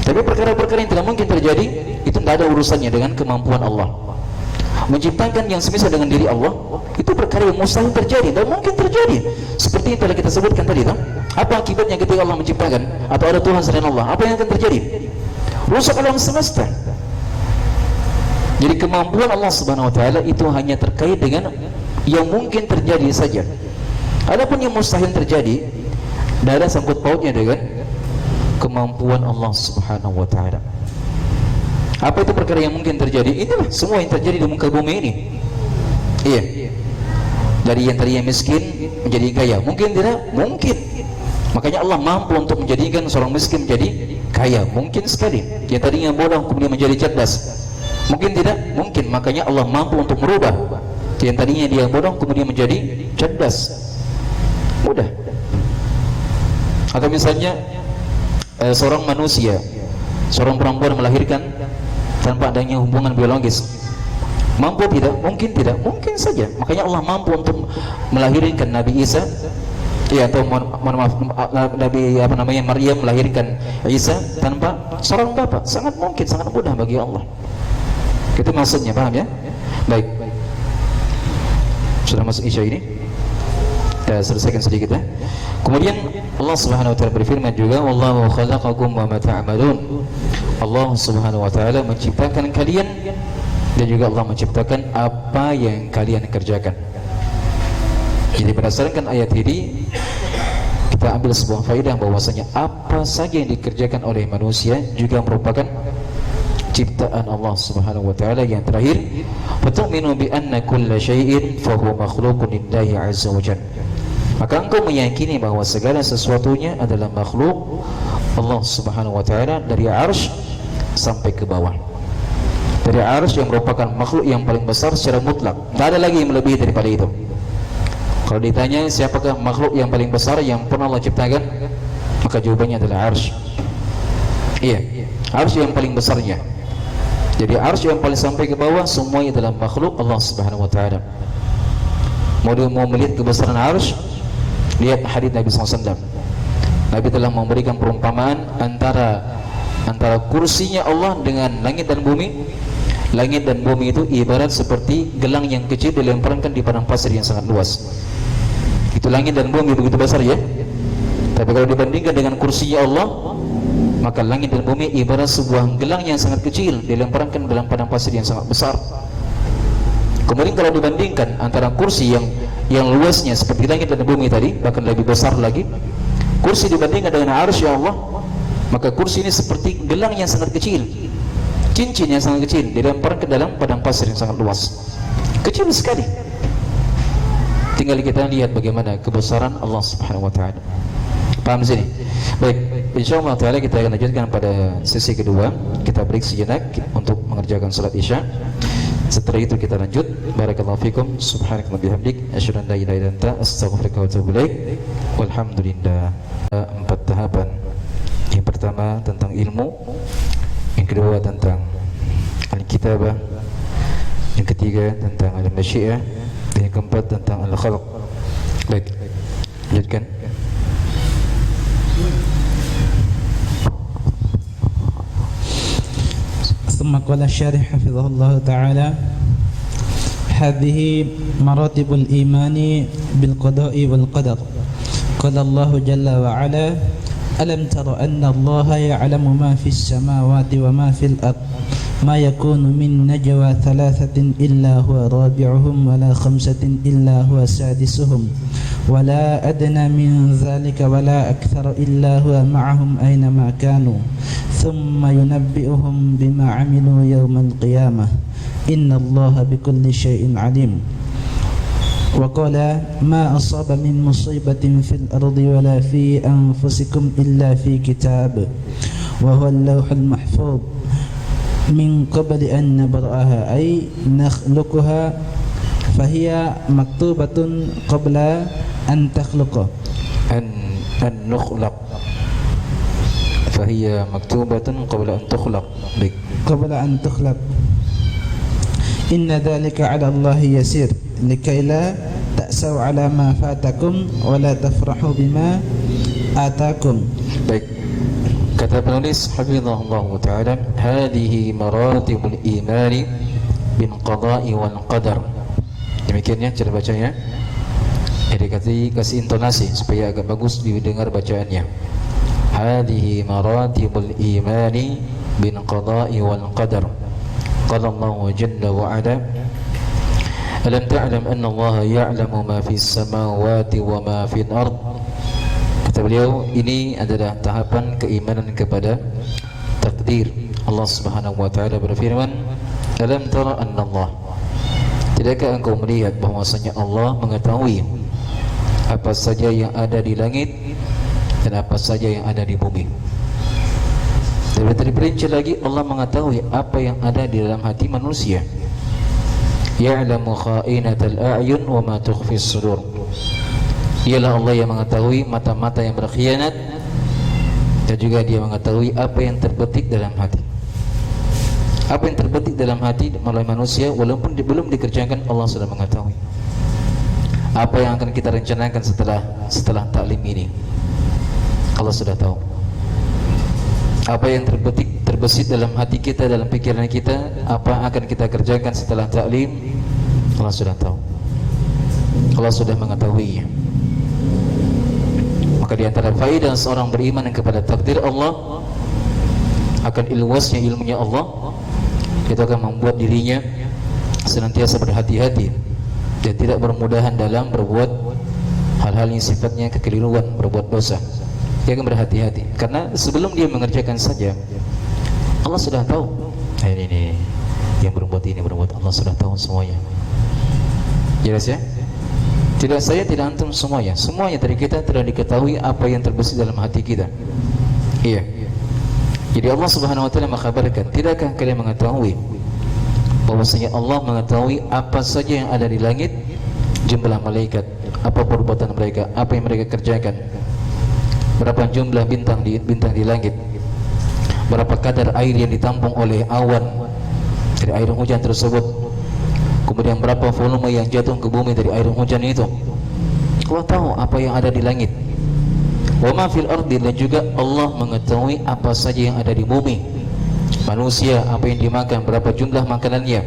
Tapi perkara-perkara yang tidak mungkin terjadi, itu tidak ada urusannya dengan kemampuan Allah. menciptakan yang semisal dengan diri Allah, itu perkara yang mustahil terjadi dan mungkin terjadi. Seperti yang telah kita sebutkan tadi, tak? Apa akibatnya ketika Allah menciptakan atau ada Tuhan selain Allah? Apa yang akan terjadi? Rusak alam semesta. Jadi kemampuan Allah Subhanahu wa taala itu hanya terkait dengan yang mungkin terjadi saja. Adapun yang mustahil terjadi, tidak ada sangkut pautnya dengan kemampuan Allah Subhanahu wa taala. Apa itu perkara yang mungkin terjadi? Inilah semua yang terjadi di muka bumi ini. Iya. Dari yang tadinya miskin menjadi kaya. Mungkin tidak? Mungkin. Makanya Allah mampu untuk menjadikan seorang miskin menjadi kaya. Mungkin sekali. Yang tadinya bodoh kemudian menjadi cerdas. Mungkin tidak? Mungkin. Makanya Allah mampu untuk merubah yang tadinya dia bodoh kemudian menjadi cerdas. Mudah. Atau misalnya seorang manusia, seorang perempuan melahirkan tanpa adanya hubungan biologis, mampu tidak? Mungkin tidak, mungkin saja. Makanya Allah mampu untuk melahirkan Nabi Isa, ya, atau Nabi Maryam melahirkan Isa tanpa seorang bapak. Sangat mungkin, sangat mudah bagi Allah. Itu maksudnya, paham ya? Baik. Sudah masuk Isya ini? Kita selesaikan sedikit ya. Kemudian Allah Subhanahu wa taala berfirman juga, wallahu khalaqakum wa ma ta'malun. Allah Subhanahu wa taala menciptakan kalian dan juga Allah menciptakan apa yang kalian kerjakan. Jadi berdasarkan ayat ini kita ambil sebuah faedah bahwasanya apa saja yang dikerjakan oleh manusia juga merupakan ciptaan Allah Subhanahu wa taala. Yang terakhir, fatu'minu bi anna kulla syai'in fa huwa makhluqun lillahi 'azza wa jalla. Maka engkau meyakini bahwa segala sesuatunya adalah makhluk Allah Subhanahu wa taala dari arsy sampai ke bawah. Dari arsy yang merupakan makhluk yang paling besar secara mutlak. Tidak ada lagi yang melebihi daripada itu. Kalau ditanya siapakah makhluk yang paling besar yang pernah Allah ciptakan, maka jawabannya adalah arsy. Iya, arsy yang paling besarnya. Jadi arsy yang paling sampai ke bawah semuanya adalah makhluk Allah Subhanahu wa taala. Mau melihat kebesaran arsy, lihat hadits Nabi SAW. Nabi telah memberikan perumpamaan antara kursinya Allah dengan langit dan bumi. Langit dan bumi itu ibarat seperti gelang yang kecil dilemparkan di padang pasir yang sangat luas. Itu langit dan bumi begitu besar ya. Tapi kalau dibandingkan dengan kursinya Allah, maka langit dan bumi ibarat sebuah gelang yang sangat kecil dilemparkan dalam padang pasir yang sangat besar. Kemudian kalau dibandingkan antara kursi yang luasnya seperti langit dan bumi tadi, bahkan lebih besar lagi, kursi dibandingkan dengan arsy Allah, maka kursi ini seperti gelang yang sangat kecil, cincin yang sangat kecil dilemparkan ke dalam padang pasir yang sangat luas, kecil sekali. Tinggal kita lihat bagaimana kebesaran Allah Subhanahu wa taala. Paham sini? Baik, insyaallah taala kita akan lanjutkan pada sesi kedua. Kita break sejenak untuk mengerjakan salat Isya. Setelah itu kita lanjut. Barakallahu fikum, subhanakallah bihamdik, asyhadu an la ilaha illa anta, astaghfiruka wa atubu ilaik. Walhamdulillah. 4 tahapan. Yang pertama tentang ilmu, yang kedua tentang al-kitabah, yang ketiga tentang al-masyiah, dan yang keempat tentang al-khalq. Baik, lanjutkan. ثم قال الشارح حفظه الله تعالى: هذه مراتب الإيمان بالقضاء والقدر. قال الله جل وعلا: ألم تر أن الله يعلم ما في السماوات وما في الأرض ما يكون من نجوى 3 إلا هو رابعهم ولا 5 إلا هو سادسهم ولا أدنى من ذلك ولا أكثر إلا هو معهم أينما كانوا ثم ينبئهم بما عملوا يوم القيامة إن الله بكل شيء عليم. وقال: ما أصاب من مصيبة في الأرض ولا في أنفسكم إلا في كتاب وهو اللوح المحفوظ من قبل أن نبرأها أي نخلقها فهي مكتوبة قبل أن تخلق أن نخلق فهي مكتوبة قبل أن تخلق قبل أن تخلق. إن ذلك على الله يسير لكي لا تأسوا على ما فاتكم ولا تفرحوا بما آتاكم. Baik, kata penulis hafizahullah taala, hadhihi maratibul imani bin qada'i wal qadar. Demikiannya cara bacanya. Kasih intonasi supaya agak bagus didengar bacaannya. Hadhihi maratibul imani bin qada'i wal qadar. Qala Allah jalla wa ala alam ta'lam anna Allah ya'lamu ma fis samawati wa ma fil ard. Kata beliau, ini adalah tahapan keimanan kepada takdir. Allah Subhanahu wa taala berfirman, alam tara anna Allah, tidakkah engkau melihat bahwasanya Allah mengetahui apa saja yang ada di langit dan apa saja yang ada di bumi. Dan terperinci lagi, Allah mengetahui apa yang ada di dalam hati manusia. Ya'lamu kha'inatal a'yun wa ma tukhfis sudur. Ialah Allah yang mengetahui mata-mata yang berkhianat, dan juga Dia mengetahui apa yang terbetik dalam hati. Apa yang terbetik dalam hati oleh manusia walaupun belum dikerjakan, Allah sudah mengetahui. Apa yang akan kita rencanakan setelah taklim ini, Allah sudah tahu. Apa yang terbesit dalam hati kita, dalam pikiran kita, apa akan kita kerjakan setelah taklim, Allah sudah tahu. Allah sudah mengetahuinya. Maka di antara faedah seorang beriman kepada takdir Allah, akan luasnya ilmunya Allah, itu akan membuat dirinya senantiasa berhati-hati dan tidak bermudahan dalam berbuat hal-hal yang sifatnya kekeliruan, berbuat dosa. Dia akan berhati-hati karena sebelum dia mengerjakan saja, Allah sudah tahu. Ini yang berbuat ini, Allah sudah tahu semuanya. Jelas ya? Tidak saya, tidak antum, semuanya dari kita telah diketahui apa yang terbesit dalam hati kita. Iya. Jadi Allah Subhanahu wa taala mengkhabarkan, tidakkah kalian mengetahui bahwasanya Allah mengetahui apa saja yang ada di langit, jumlah malaikat, apa perbuatan mereka, apa yang mereka kerjakan, berapa jumlah bintang di langit, berapa kadar air yang ditampung oleh awan dari air hujan tersebut, kemudian berapa volume yang jatuh ke bumi dari air hujan itu. Allah tahu apa yang ada di langit. Wa ma fil ardi, dan juga Allah mengetahui apa saja yang ada di bumi. Manusia, apa yang dimakan, berapa jumlah makanannya,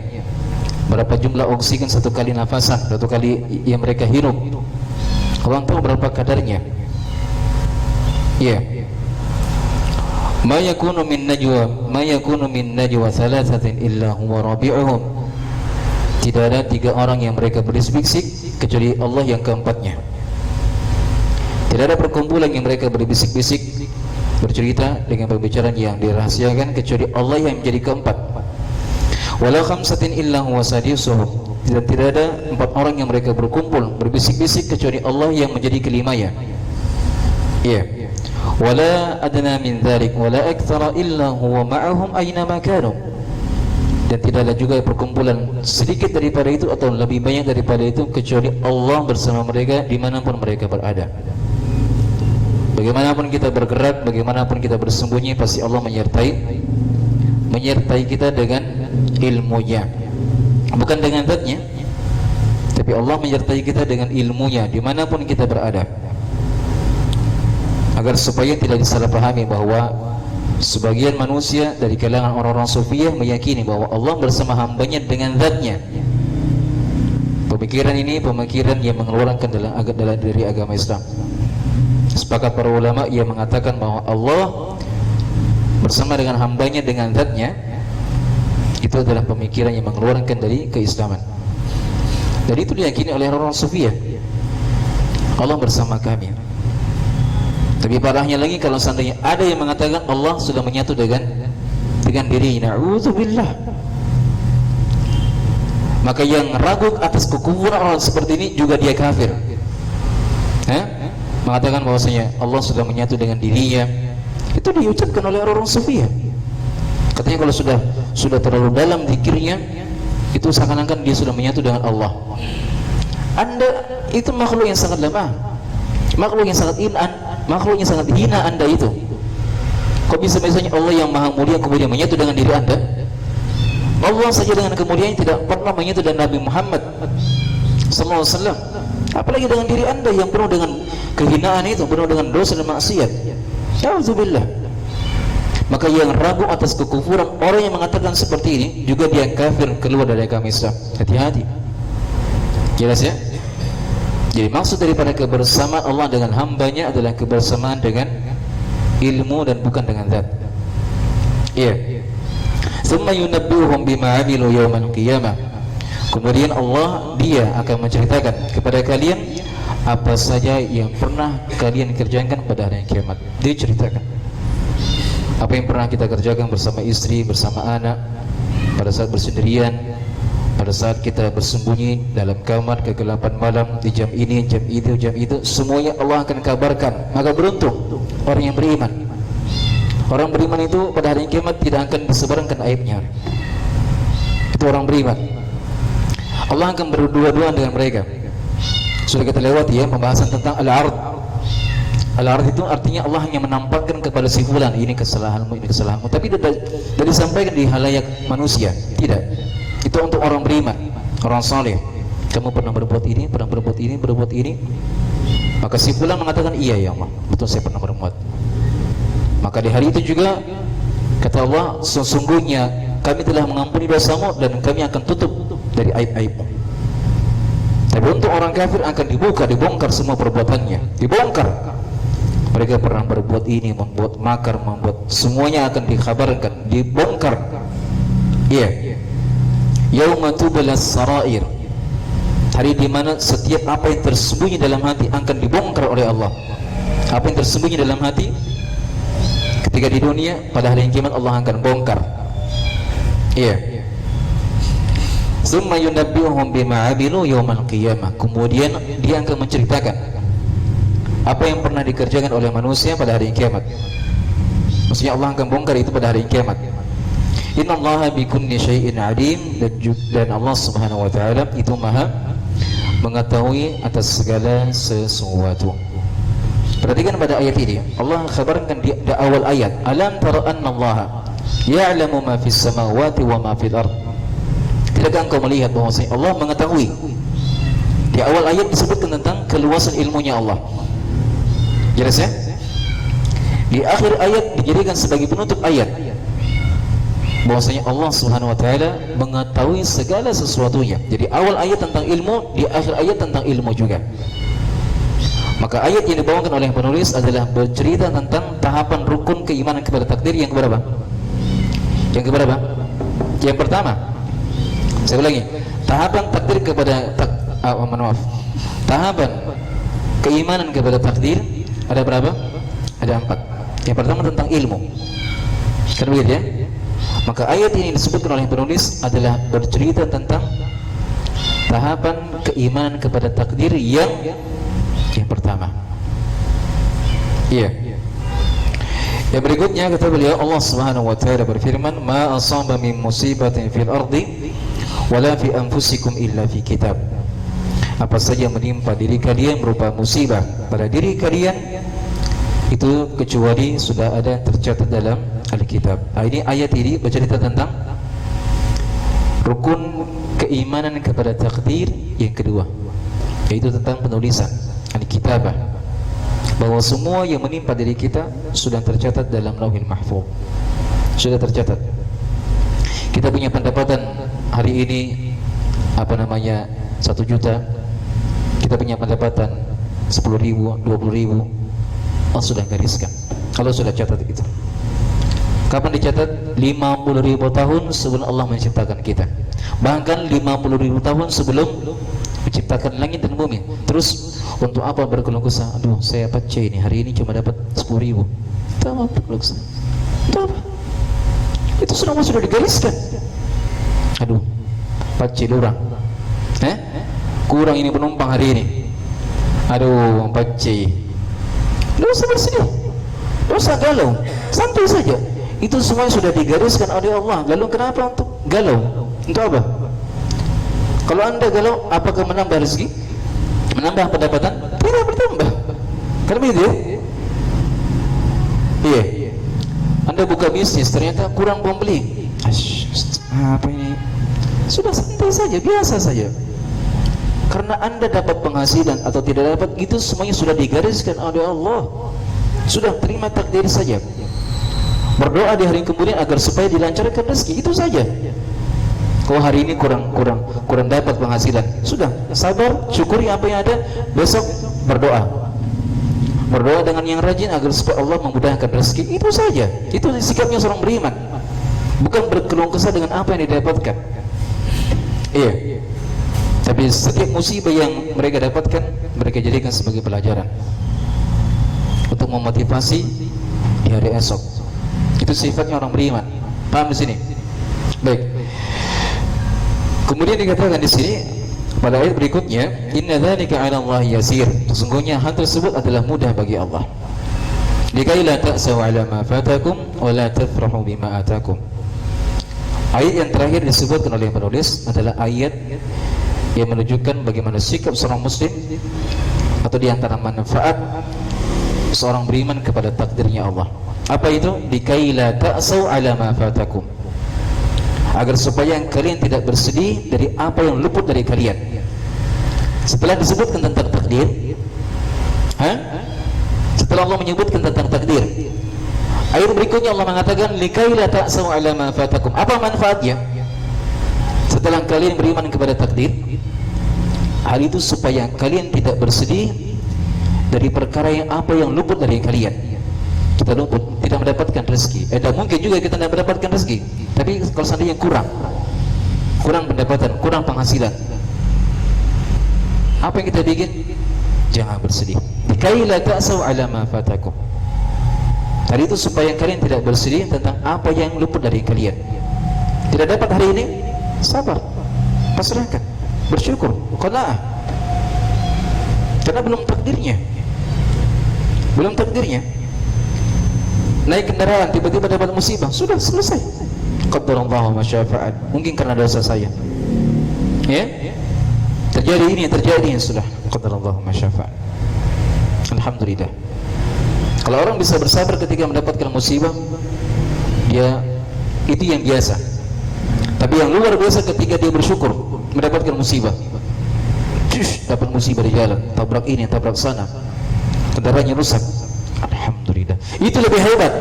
berapa jumlah oksigen satu kali nafasan, satu kali yang mereka hirup. Allah tahu berapa kadarnya. Ya. Ma yakunu min najwa thalathatin illa huwa rabi'uhum. Tidak ada 3 orang yang mereka berbisik-bisik kecuali Allah yang keempatnya. Tidak ada perkumpulan yang mereka berbisik-bisik bercerita dengan pembicaraan yang dirahasiakan kecuali Allah yang menjadi keempat. Wala khamsatin illa huwa sadisuhum. Dan tidak ada 4 orang yang mereka berkumpul berbisik-bisik kecuali Allah yang menjadi kelimanya. Ya. Wala adna min dzalik wala aktsara illa huwa ma'ahum aina ma kanu. Dan tidak ada juga perkumpulan sedikit daripada itu atau lebih banyak daripada itu kecuali Allah bersama mereka dimanapun mereka berada. Bagaimanapun kita bergerak, bagaimanapun kita bersembunyi, pasti Allah menyertai kita dengan ilmunya, bukan dengan zatnya, tapi Allah menyertai kita dengan ilmunya dimanapun kita berada, agar supaya tidak disalahpahami bahwa sebagian manusia dari kalangan orang-orang sufiyah meyakini bahwa Allah bersama hambanya dengan zatnya. Pemikiran ini pemikiran yang mengeluarkan dari agama Islam. Sepakat para ulama yang mengatakan bahwa Allah bersama dengan hambanya dengan zatnya, itu adalah pemikiran yang mengeluarkan dari keislaman. Dan itu diyakini oleh orang sufiyah, Allah bersama kami. Tapi parahnya lagi kalau seandainya ada yang mengatakan Allah sudah menyatu dengan dirinya, na'udzubillah. Maka yang ragu atas kekufuran orang seperti ini juga dia kafir. Mengatakan bahwasanya Allah sudah menyatu dengan dirinya, itu diucapkan oleh orang sufiyah. Katanya kalau sudah terlalu dalam zikirnya, itu seakan-akan dia sudah menyatu dengan Allah. Anda itu makhluk yang sangat lemah, makhluk yang sangat hina Anda itu. Kok bisa misalnya Allah yang maha mulia kemudian menyatu dengan diri Anda? Allah saja dengan kemuliaan tidak pernah menyatu dengan Nabi Muhammad sallallahu alaihi wasallam. Apalagi dengan diri Anda yang penuh dengan kehinaan itu, penuh dengan dosa dan maksiat. Syauzubillah. Maka yang ragu atas kekufuran orang yang mengatakan seperti ini juga dia kafir, keluar dari agama Islam. Hati-hati. Jelas ya? Jadi maksud daripada kebersamaan Allah dengan hambanya adalah kebersamaan dengan ilmu dan bukan dengan zat. Iya. Tsumma yunabbi'uhum bima 'amilu yaumal qiyamah. Kemudian Allah dia akan menceritakan kepada kalian apa saja yang pernah kalian kerjakan pada hari kiamat. Dia ceritakan apa yang pernah kita kerjakan bersama istri, bersama anak, pada saat bersendirian, pada saat kita bersembunyi dalam kamar kegelapan malam, di jam ini, jam itu, semuanya Allah akan kabarkan. Maka beruntung orang yang beriman. Orang beriman itu pada hari kiamat tidak akan disebarkan aibnya. Itu orang beriman. Allah akan berdua-duaan dengan mereka. Sudah kita lewati ya pembahasan tentang al-ard. Al-ard itu artinya Allah hanya menampakkan kepada si fulan, ini kesalahanmu, ini kesalahanmu, tapi tidak disampaikan di halayak manusia. Tidak. Itu untuk orang beriman, orang saleh. Kamu pernah berbuat ini, pernah berbuat ini, berbuat ini. Maka si fulan mengatakan, iya ya Allah, betul saya pernah berbuat. Maka di hari itu juga kata Allah, sesungguhnya kami telah mengampuni dosamu dan kami akan tutup dari aib-aibmu. Tapi untuk orang kafir akan dibuka, dibongkar semua perbuatannya, dibongkar. Mereka pernah berbuat ini, membuat makar, membuat, semuanya akan dikabarkan, dibongkar. Iya. Yauma tubalas sarair. Hari di mana setiap apa yang tersembunyi dalam hati akan dibongkar oleh Allah. Apa yang tersembunyi dalam hati ketika di dunia, pada hari kiamat Allah akan bongkar. Iya. Tsumma yunabbi'uhum bima 'amilu yaumal qiyamah. Kemudian dia akan menceritakan apa yang pernah dikerjakan oleh manusia pada hari kiamat. Maksudnya Allah akan bongkar itu pada hari kiamat. Innallaha bikulli syai'in 'alim, dan Allah Subhanahu wa taala itu Maha mengetahui atas segala sesuatu. Perhatikan pada ayat ini, Allah kabarkan di awal ayat, alam tara annallaha ya'lamu ma fis samawati wa ma fil ard. Tidakkah engkau melihat bahwasanya Allah mengetahui? Di awal ayat disebutkan tentang keluasan ilmunya Allah. Jelas ya? Di akhir ayat dijadikan sebagai penutup ayat bahwasanya Allah Subhanahu wa taala mengetahui segala sesuatunya. Jadi awal ayat tentang ilmu, di akhir ayat tentang ilmu juga. Maka ayat yang dibawakan oleh penulis adalah bercerita tentang tahapan rukun keimanan kepada takdir yang keberapa? Yang keberapa? Yang pertama. Saya ulangi. Tahapan takdir kepada tahapan keimanan kepada takdir ada berapa? Ada 4. Yang pertama tentang ilmu. Kan begitu ya? Maka ayat ini disebutkan oleh penulis adalah bercerita tentang tahapan keimanan kepada takdir yang pertama. Iya. Yang berikutnya kata beliau, Allah Subhanahu wa taala berfirman, "Ma asaba min musibatin fil ardi wala fi anfusikum illa fi kitab." Apa saja menimpa diri kalian berupa musibah pada diri kalian itu kecuali sudah ada tercatat dalam Alkitab. Ini ayat ini bercerita tentang rukun keimanan kepada takdir yang kedua, yaitu tentang penulisan Alkitabah, bahwa semua yang menimpa diri kita sudah tercatat dalam Lauhil Mahfuz, sudah tercatat. Kita punya pendapatan hari ini 1 juta, kita punya pendapatan 10.000, 20.000, Allah sudah gariskan, Allah sudah catat itu. Kapan dicatat? 50.000 tahun sebelum Allah menciptakan kita, bahkan 50.000 tahun sebelum menciptakan langit dan bumi. Terus untuk apa berkeluh kesah? Aduh, saya pecah ini, hari ini cuma dapat 10.000. Itu apa berkeluh kesah? Itu apa? Itu sudah digariskan. Aduh, pecah lurang, kurang ini penumpang hari ini. Aduh, pecah. Tidak usah bersedih, tidak usah galau, santai saja. Itu semua sudah digariskan oleh Allah. Lalu kenapa untuk galau? Untuk apa? Kalau anda galau, apakah menambah rezeki? Menambah pendapatan? Tidak bertambah. Kan begitu ya? Iya. Anda buka bisnis, ternyata kurang pembeli. Apa ini? Sudah santai saja, biasa saja. Karena anda dapat penghasilan atau tidak dapat, itu semuanya sudah digariskan oleh Allah. Sudah terima takdir saja. Berdoa di hari kemudian agar supaya dilancarkan rezeki, itu saja. Kalau hari ini kurang dapat penghasilan, sudah sabar, syukuri apa yang ada, besok berdoa. Berdoa dengan yang rajin agar supaya Allah memudahkan rezeki, itu saja. Itu sikapnya seorang beriman. Bukan berkeluh kesah dengan apa yang didapatkan. Iya. Tapi setiap musibah yang mereka dapatkan, mereka jadikan sebagai pelajaran untuk memotivasi di hari esok. Itu sifatnya orang beriman. Paham di sini? Baik. Kemudian dikatakan di sini pada ayat berikutnya, inna dzalika 'ala Allah yasir. Sesungguhnya hal tersebut adalah mudah bagi Allah. Likai la ta'sau 'ala ma fatakum wa la tafrahu bima atakum. Ayat yang terakhir disebutkan oleh penulis adalah ayat yang menunjukkan bagaimana sikap seorang muslim atau di antara manfaat seorang beriman kepada takdirnya Allah. Apa itu? Likai la ta'sau 'ala ma fatakum. Agar supaya kalian tidak bersedih dari apa yang luput dari kalian. Setelah disebutkan tentang takdir, setelah Allah menyebutkan tentang takdir, ayat berikutnya Allah mengatakan likai la ta'sau 'ala ma fatakum. Apa manfaatnya? Setelah kalian beriman kepada takdir, hal itu supaya kalian tidak bersedih dari perkara yang luput dari kalian. Kita luput, tidak mendapatkan rezeki. Dan mungkin juga kita tidak mendapatkan rezeki, tapi kalau seandainya kurang pendapatan, kurang penghasilan, apa yang kita bikin? Jangan bersedih. Likai la ta'sau 'ala ma fatakum. Tadi itu supaya kalian tidak bersedih tentang apa yang luput dari kalian. Tidak dapat hari ini, sabar, pasrahkan, bersyukur, qanaah. Karena belum takdirnya. Naik kendaraan tiba-tiba dapat musibah, sudah selesai. Qadarallahu ma syaa fa'al. Mungkin karena dosa saya. Ya? Terjadi, sudah. Qadarallahu ma syaa fa'al. Alhamdulillah. Kalau orang bisa bersabar ketika mendapatkan musibah, dia itu yang biasa. Tapi yang luar biasa ketika dia bersyukur mendapatkan musibah. Dapat musibah di jalan, tabrak ini, tabrak sana, kendaraannya rusak. Alhamdulillah. Itu lebih hebat.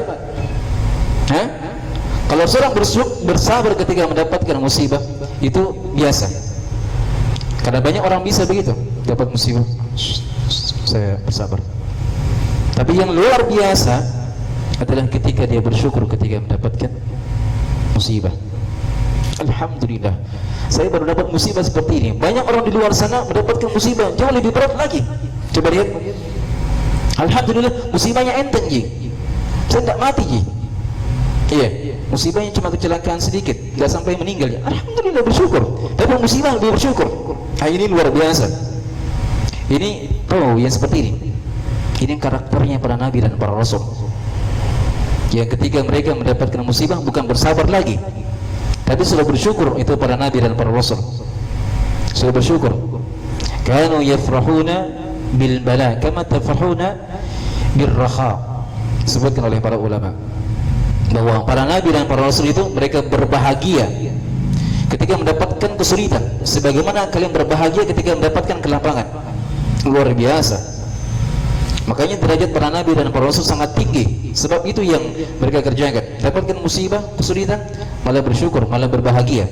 Kalau seorang bersabar ketika mendapatkan musibah, itu biasa. Karena banyak orang bisa begitu, dapat musibah, saya bersabar. Tapi yang luar biasa adalah ketika dia bersyukur ketika mendapatkan musibah. Alhamdulillah, saya baru dapat musibah seperti ini. Banyak orang di luar sana mendapatkan musibah jauh lebih berat lagi. Coba lihat. Alhamdulillah, musibahnya enteng ji. Saya tidak mati ji. Iya, musibahnya cuma kecelakaan sedikit, tidak sampai meninggal. Alhamdulillah, bersyukur. Tapi musibah lebih bersyukur. Ini luar biasa. Ini yang seperti ini. Ini karakternya para nabi dan para rasul. Yang ketika mereka mendapatkan musibah bukan bersabar lagi, tapi sudah bersyukur. Itu para nabi dan para rasul sudah bersyukur. Kanu yafrahuna bil bala kama tafrahuna bir raha. Disebutkan oleh para ulama bahwa para nabi dan para rasul itu mereka berbahagia ketika mendapatkan kesulitan, sebagaimana kalian berbahagia ketika mendapatkan kelapangan. Luar biasa. Makanya derajat para nabi dan para rasul sangat tinggi. Sebab itu yang mereka kerjakan. Dapatkan musibah, kesulitan, malah bersyukur, malah berbahagia.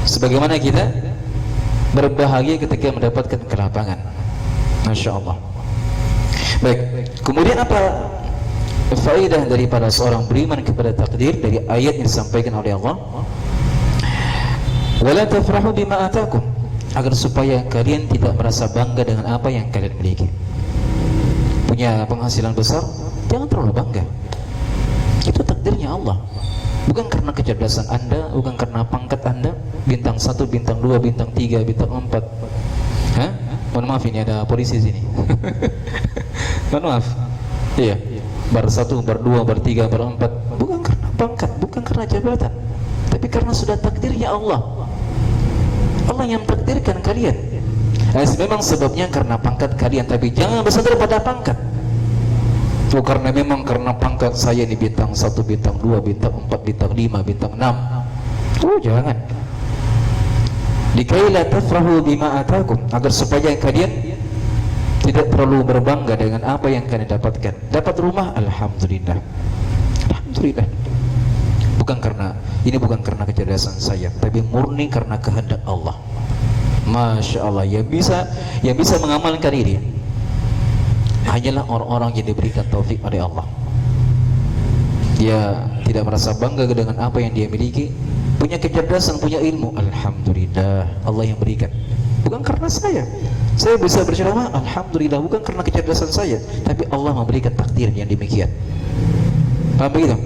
Sebagaimana kita berbahagia ketika mendapatkan kelapangan. Masya Allah. Baik, kemudian apa faedah daripada seorang beriman kepada takdir dari ayat yang disampaikan oleh Allah? Wala tafrahu bima atakum, agar supaya kalian tidak merasa bangga dengan apa yang kalian miliki. Punya penghasilan besar, jangan terlalu bangga. Itu takdirnya Allah. Bukan karena kecerdasan Anda, bukan karena pangkat Anda, bintang 1, bintang 2, bintang 3, bintang 4. Mohon maaf, ini ada polisi sini. Mohon maaf. Iya. Bar 1, bar 2, bar 3, bar 4. Bukan karena pangkat, bukan karena jabatan, tapi karena sudah takdirnya Allah. Allah yang takdirkan kalian. Memang sebabnya karena pangkat kalian, tapi jangan bersandar pada pangkat. Karena memang karena pangkat saya ini bintang 1, bintang 2, bintang 4, bintang 5, bintang 6. Jangan. Likai la tafrahu bima atakum, agar supaya kalian tidak terlalu berbangga dengan apa yang kalian dapatkan. Dapat rumah, alhamdulillah. alhamdulillah. Ini bukan karena kecerdasan saya, tapi murni karena kehendak Allah. Masya Allah, yang bisa mengamalkan ini hanyalah orang-orang yang diberikan taufik oleh Allah. Dia tidak merasa bangga dengan apa yang dia miliki, punya kecerdasan, punya ilmu, alhamdulillah, Allah yang berikan. Bukan karena saya bisa berceramah, alhamdulillah, bukan karena kecerdasan saya, tapi Allah memberikan takdir yang demikian. Paham begitu?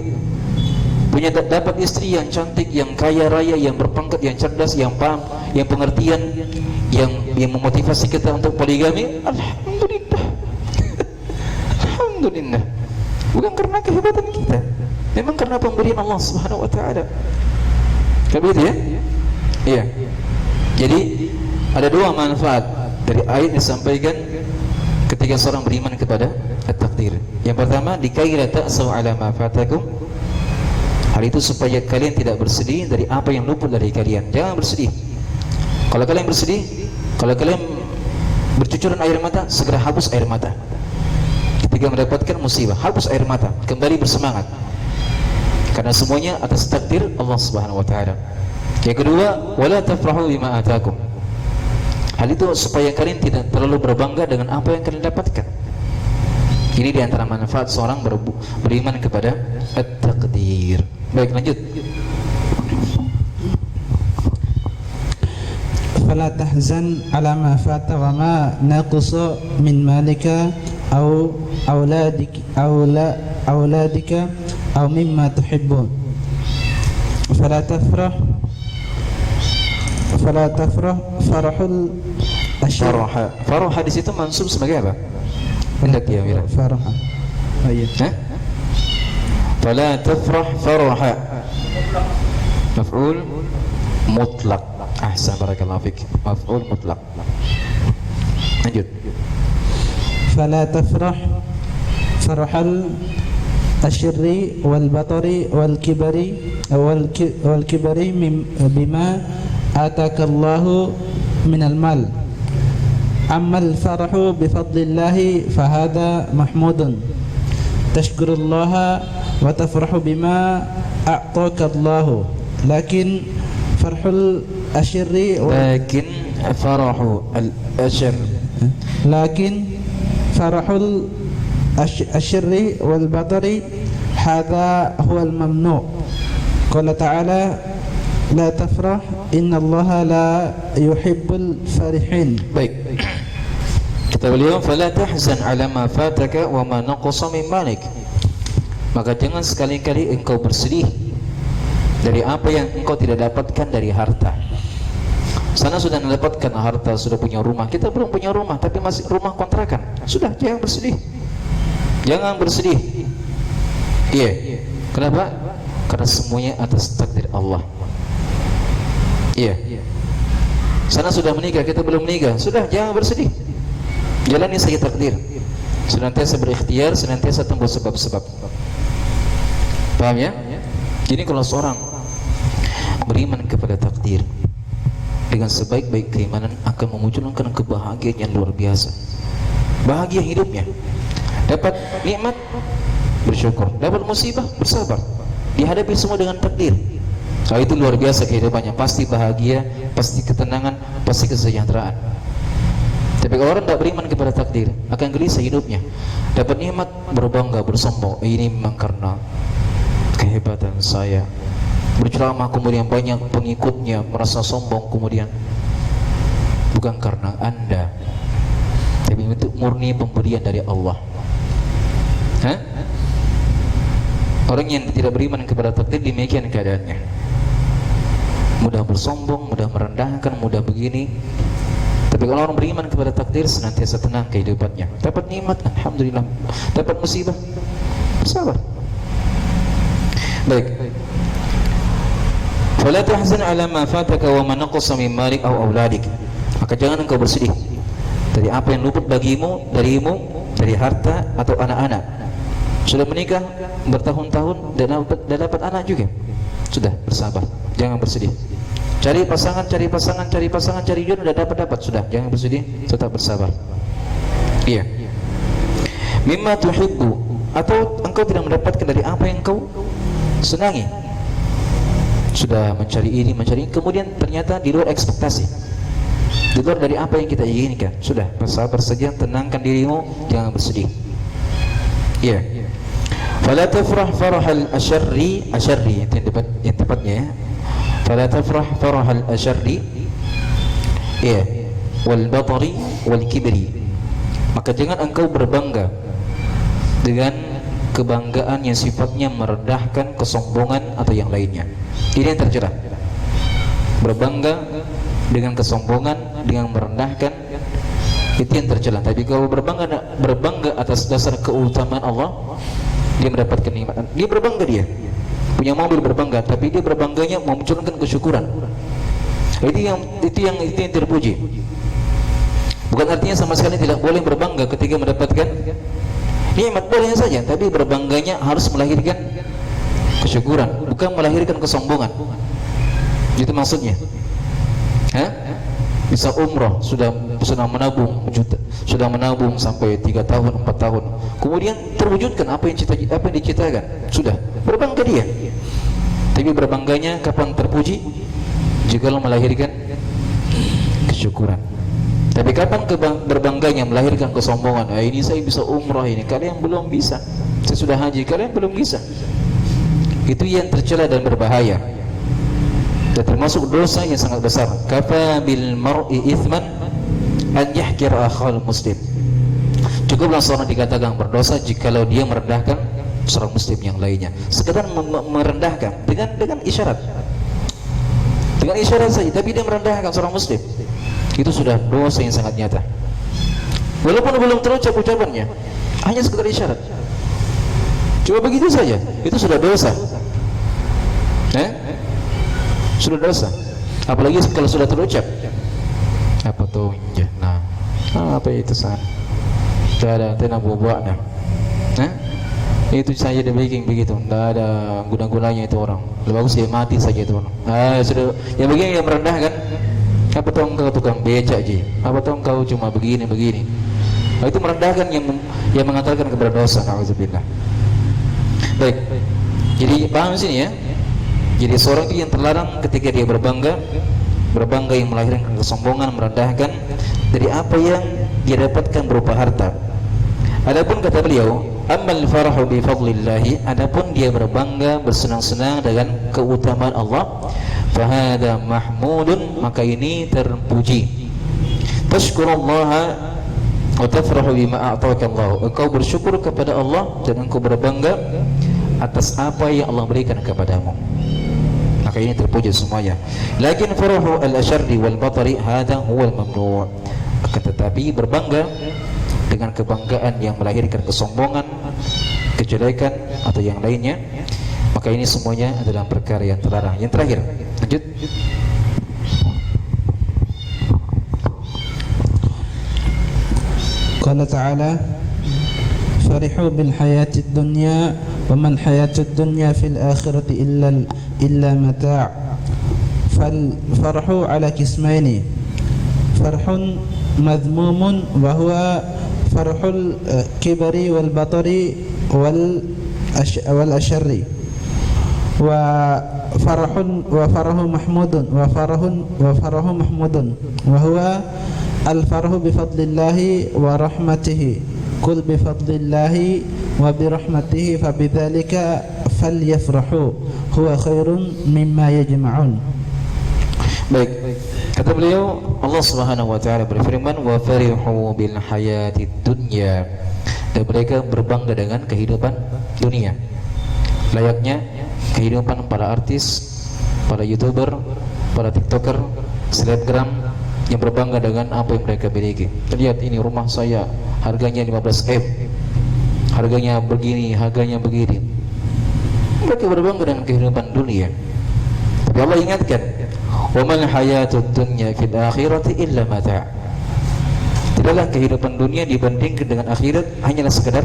Punya dapat istri yang cantik, yang kaya raya, yang berpangkat, yang cerdas, yang paham, yang pengertian, yang memotivasi kita untuk poligami, alhamdulillah. Alhamdulillah. Bukan karena kehebatan kita, memang karena pemberian Allah Subhanahu wa taala. Kan begitu ya? Iya. Jadi ada dua manfaat dari ayat yang disampaikan ketika seorang beriman kepada at-takdir. Yang pertama, dikay la ta'sau ala ma fatakum. Hal itu supaya kalian tidak bersedih dari apa yang luput dari kalian. Jangan bersedih. Kalau kalian bersedih, kalau kalian bercucuran air mata, segera hapus air mata. Ketika mendapatkan musibah, hapus air mata, kembali bersemangat. Karena semuanya atas takdir Allah Subhanahu wa taala. Yang kedua, wala tafrahu bima atakum. Hal itu supaya kalian tidak terlalu berbangga dengan apa yang kalian dapatkan. Ini di antara manfaat seorang beriman kepada at-taqdir. Baik, lanjut. Fala tahzan ala ma fata wa ma naqasa min malika aw auladika aw mimma tuhibbun. Fala tafrah farahul asyara. Farah di situ mansub sebagai apa? Hendak ya Mira. Farah. Oh iya. Fala tafrah faraha. Maf'ul mutlaq. Ahsan, barakallahu fik. Maf'ul mutlaq. Lanjut. Fala tafrah farahal asyri wal batari wal kibari bima atakallahu minal mal. Amma al-farahu bifadlillahi fahada mahmudun. Tashkurullaha wa tafrahu bima a'taakallahu. Lakin farhul asyri farahul asyri wal batari hadha huwa al-mamnu'. Qala ta'ala la tafrah innallaha la yuhibbul farihin. Baik. Kata beliau, fala tahzan ala ma fataka wa ma naqasa min malik. Maka jangan sekali-kali engkau bersedih dari apa yang engkau tidak dapatkan dari harta. Sana sudah mendapatkan harta, sudah punya rumah, kita belum punya rumah tapi masih rumah kontrakan. Sudah, jangan bersedih. Jangan bersedih. Iya. Kenapa? Karena semuanya atas takdir Allah. Iya. Sana sudah menikah, kita belum menikah. Sudah, jangan bersedih. Jalani saja takdir. Senantiasa berikhtiar, senantiasa tunggu sebab-sebab. Paham ya? Jadi kalau seorang beriman kepada takdir dengan sebaik-baik keimanan akan memunculkan kebahagiaan yang luar biasa. Bahagia hidupnya. Dapat nikmat, bersyukur. Dapat musibah, bersabar. Dihadapi semua dengan takdir. Kalau itu luar biasa kehidupannya, pasti bahagia, pasti ketenangan, pasti kesejahteraan. Tapi kalau orang tidak beriman kepada takdir, akan gelisah hidupnya. Dapat nikmat, berbangga, bersombong. Ini memang karena kehebatan saya. Berceramah kemudian banyak pengikutnya, merasa sombong kemudian. Bukan karena Anda, tapi itu murni pemberian dari Allah. Orang yang tidak beriman kepada takdir demikian keadaannya. Mudah bersombong, mudah merendahkan, mudah begini. Tapi kalau orang beriman kepada takdir, senantiasa tenang kehidupannya. Dapat nikmat, alhamdulillah. Dapat musibah, bersabar. Baik. Fala tahzan ala ma fataka wa ma naqasa min malik aw auladik. Maka jangan engkau bersedih dari apa yang luput bagimu, darimu, dari harta atau anak-anak. Sudah menikah bertahun-tahun dan dapat anak juga. Sudah, bersabar. Jangan bersedih. Cari pasangan, cari jodoh, sudah dapat. Sudah, jangan bersedih, tetap bersabar. Iya. Mimma tuhibbu, atau engkau tidak mendapatkan dari apa yang engkau senangi. Sudah mencari ini, mencari ini, kemudian ternyata di luar ekspektasi, di luar dari apa yang kita inginkan. Sudah, bersabar saja, tenangkan dirimu, jangan bersedih. Iya. Fala tafrah farahal asyarri, asyarri yang tepatnya ya. Fala tafrah farahal asyarri, iya, wal batari wal kibri. Maka jangan engkau berbangga dengan kebanggaan yang sifatnya merendahkan, kesombongan atau yang lainnya. Ini yang tercela. Berbangga dengan kesombongan, dengan merendahkan, itu yang tercela. Tapi kalau berbangga atas dasar keutamaan Allah, dia mendapatkan nikmat. Dia berbangga, dia punya mobil berbangga, tapi dia berbangganya memunculkan kesyukuran. Itu yang terpuji. Bukan artinya sama sekali tidak boleh berbangga ketika mendapatkan nikmat, boleh saja, tapi berbangganya harus melahirkan kesyukuran, bukan melahirkan kesombongan. Itu maksudnya. Bisa umrah, sudah menabung juta, sudah menabung sampai 3 tahun, 4 tahun, kemudian terwujudkan apa yang diciptakan, sudah berbangga dia. Tapi berbangganya kapan terpuji? Jika melahirkan kesyukuran. Tapi kapan berbangganya melahirkan kesombongan? Ini saya bisa umrah, ini kalian belum bisa. Saya sudah haji, kalian belum bisa. Itu yang tercela dan berbahaya, dan termasuk dosa yang sangat besar. Kafa bil mar'i ithman an yahkir akhal muslim. Cukuplah seorang dikatakan berdosa jikalau dia merendahkan seorang muslim yang lainnya. Sekedar merendahkan dengan isyarat, dengan isyarat saja, tapi dia merendahkan seorang muslim, itu sudah dosa yang sangat nyata. Walaupun belum terucap ucapannya, hanya sekedar isyarat, cuma begitu saja, itu sudah dosa. Sudah dosa. Apalagi kalau sudah terucap. Apa tuh? Nah, apa itu sana? Tidak ada buat dah. Itu saya udah bikin begitu. Tidak ada guna-gunanya itu orang. Lebih bagus dia mati saja itu orang. Sudah. Yang begini yang merendahkan. Apa tahu engkau tukang becak je? Apa tahu engkau cuma begini? Itu merendahkan yang mengantarkan kepada dosa. Nauzubillah. Baik. Jadi paham sini ya. Jadi seorang itu yang terlarang ketika dia berbangga yang melahirkan kesombongan, merendahkan dari apa yang dia dapatkan berupa harta. Adapun kata beliau, amal farahu bi fadlillahi, adapun dia berbangga, bersenang-senang dengan keutamaan Allah, fahada mahmudun, maka ini terpuji. Tashkurullaha wa tafrahu bima a'taka Allah, engkau bersyukur kepada Allah dan engkau berbangga atas apa yang Allah berikan kepadamu, maka ini terpuji semuanya. Lakin farahu al-asyarri wal batari hadha huwa al-mamnu', akan tetapi berbangga dengan kebanggaan yang melahirkan kesombongan, kejelekan atau yang lainnya, maka ini semuanya adalah perkara yang terlarang. Yang terakhir, lanjut. Qala ta'ala farihu bil hayatid dunya wa man hayatud dunya fil akhirati illa mata'. Fal farhu ala qismaini, farhun madhmumun wa huwa farhul kibari wal batari wal asyarri, wa farahu mahmudun wa huwa al farhu bi fadlillahi wa rahmatihi, kul bi fadlillahi wa bi rahmatihi fa bidzalika falyafrahu huwa khairun mimma yajma'un. Baik, kata beliau, Allah Subhanahu wa taala berfirman, wa farihu bil hayatid dunya, dan mereka berbangga dengan kehidupan dunia, layaknya kehidupan para artis, para YouTuber, para TikToker, selebgram yang berbangga dengan apa yang mereka miliki. Lihat ini rumah saya, harganya 15M, harganya begini, harganya begini. Mereka berbangga dengan kehidupan dunia. Tapi Allah ingatkan, wa mal hayatud dunya fil akhirati illa mata'. Tidaklah kehidupan dunia dibandingkan dengan akhirat hanyalah sekedar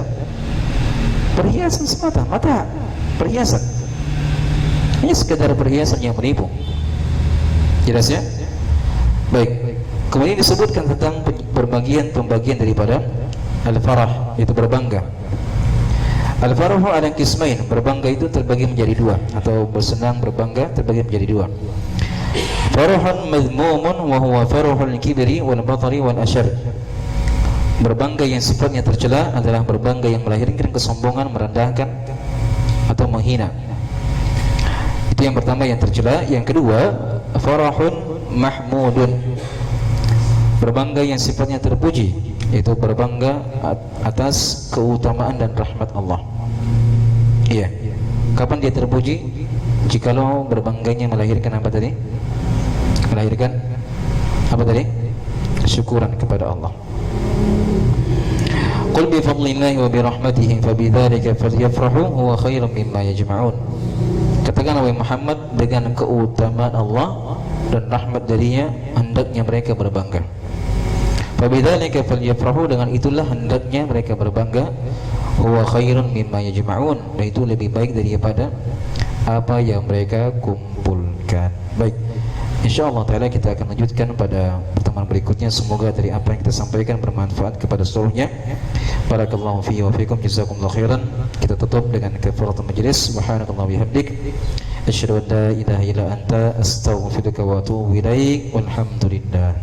perhiasan semata, mata, perhiasan. Hanya sekedar perhiasan yang menipu. Jelas ya? Baik. Kemudian disebutkan tentang pembagian daripada al-farah, itu berbangga. Al-farahu ala qismain, berbangga itu terbagi menjadi dua, atau bersenang berbangga terbagi menjadi dua. Farahun madhmumun wa huwa farahul kibri wal batari wal asyar. Berbangga yang sifatnya tercela adalah berbangga yang melahirkan kesombongan, merendahkan atau menghina. Itu yang pertama yang tercela. Yang kedua, farahun mahmudun, berbangga yang sifatnya terpuji, yaitu berbangga atas keutamaan dan rahmat Allah. Iya. Kapan dia terpuji? Jikalau berbangganya melahirkan apa tadi? Melahirkan apa tadi? Syukuran kepada Allah. Qul bi fadlillahi wa bi rahmatihi fabidzalika falyafrahu huwa khairum mimma yajma'un. Katakanlah wahai Muhammad, dengan keutamaan Allah dan rahmat darinya hendaknya mereka berbangga. Fabidzalika falyafrahu, dengan itulah hendaknya mereka berbangga. Huwa khairun mimma yajma'un, dan itu lebih baik daripada apa yang mereka kumpulkan. Baik, insyaallah taala kita akan lanjutkan pada pertemuan berikutnya. Semoga dari apa yang kita sampaikan bermanfaat kepada seluruhnya. Barakallahu fi wa fikum, jazakumullahu khairan. Kita tutup dengan kafaratul majlis. Subhanakallah bihamdik, asyhadu an la ilaha illa anta, astaghfiruka wa atubu ilaik. Walhamdulillah.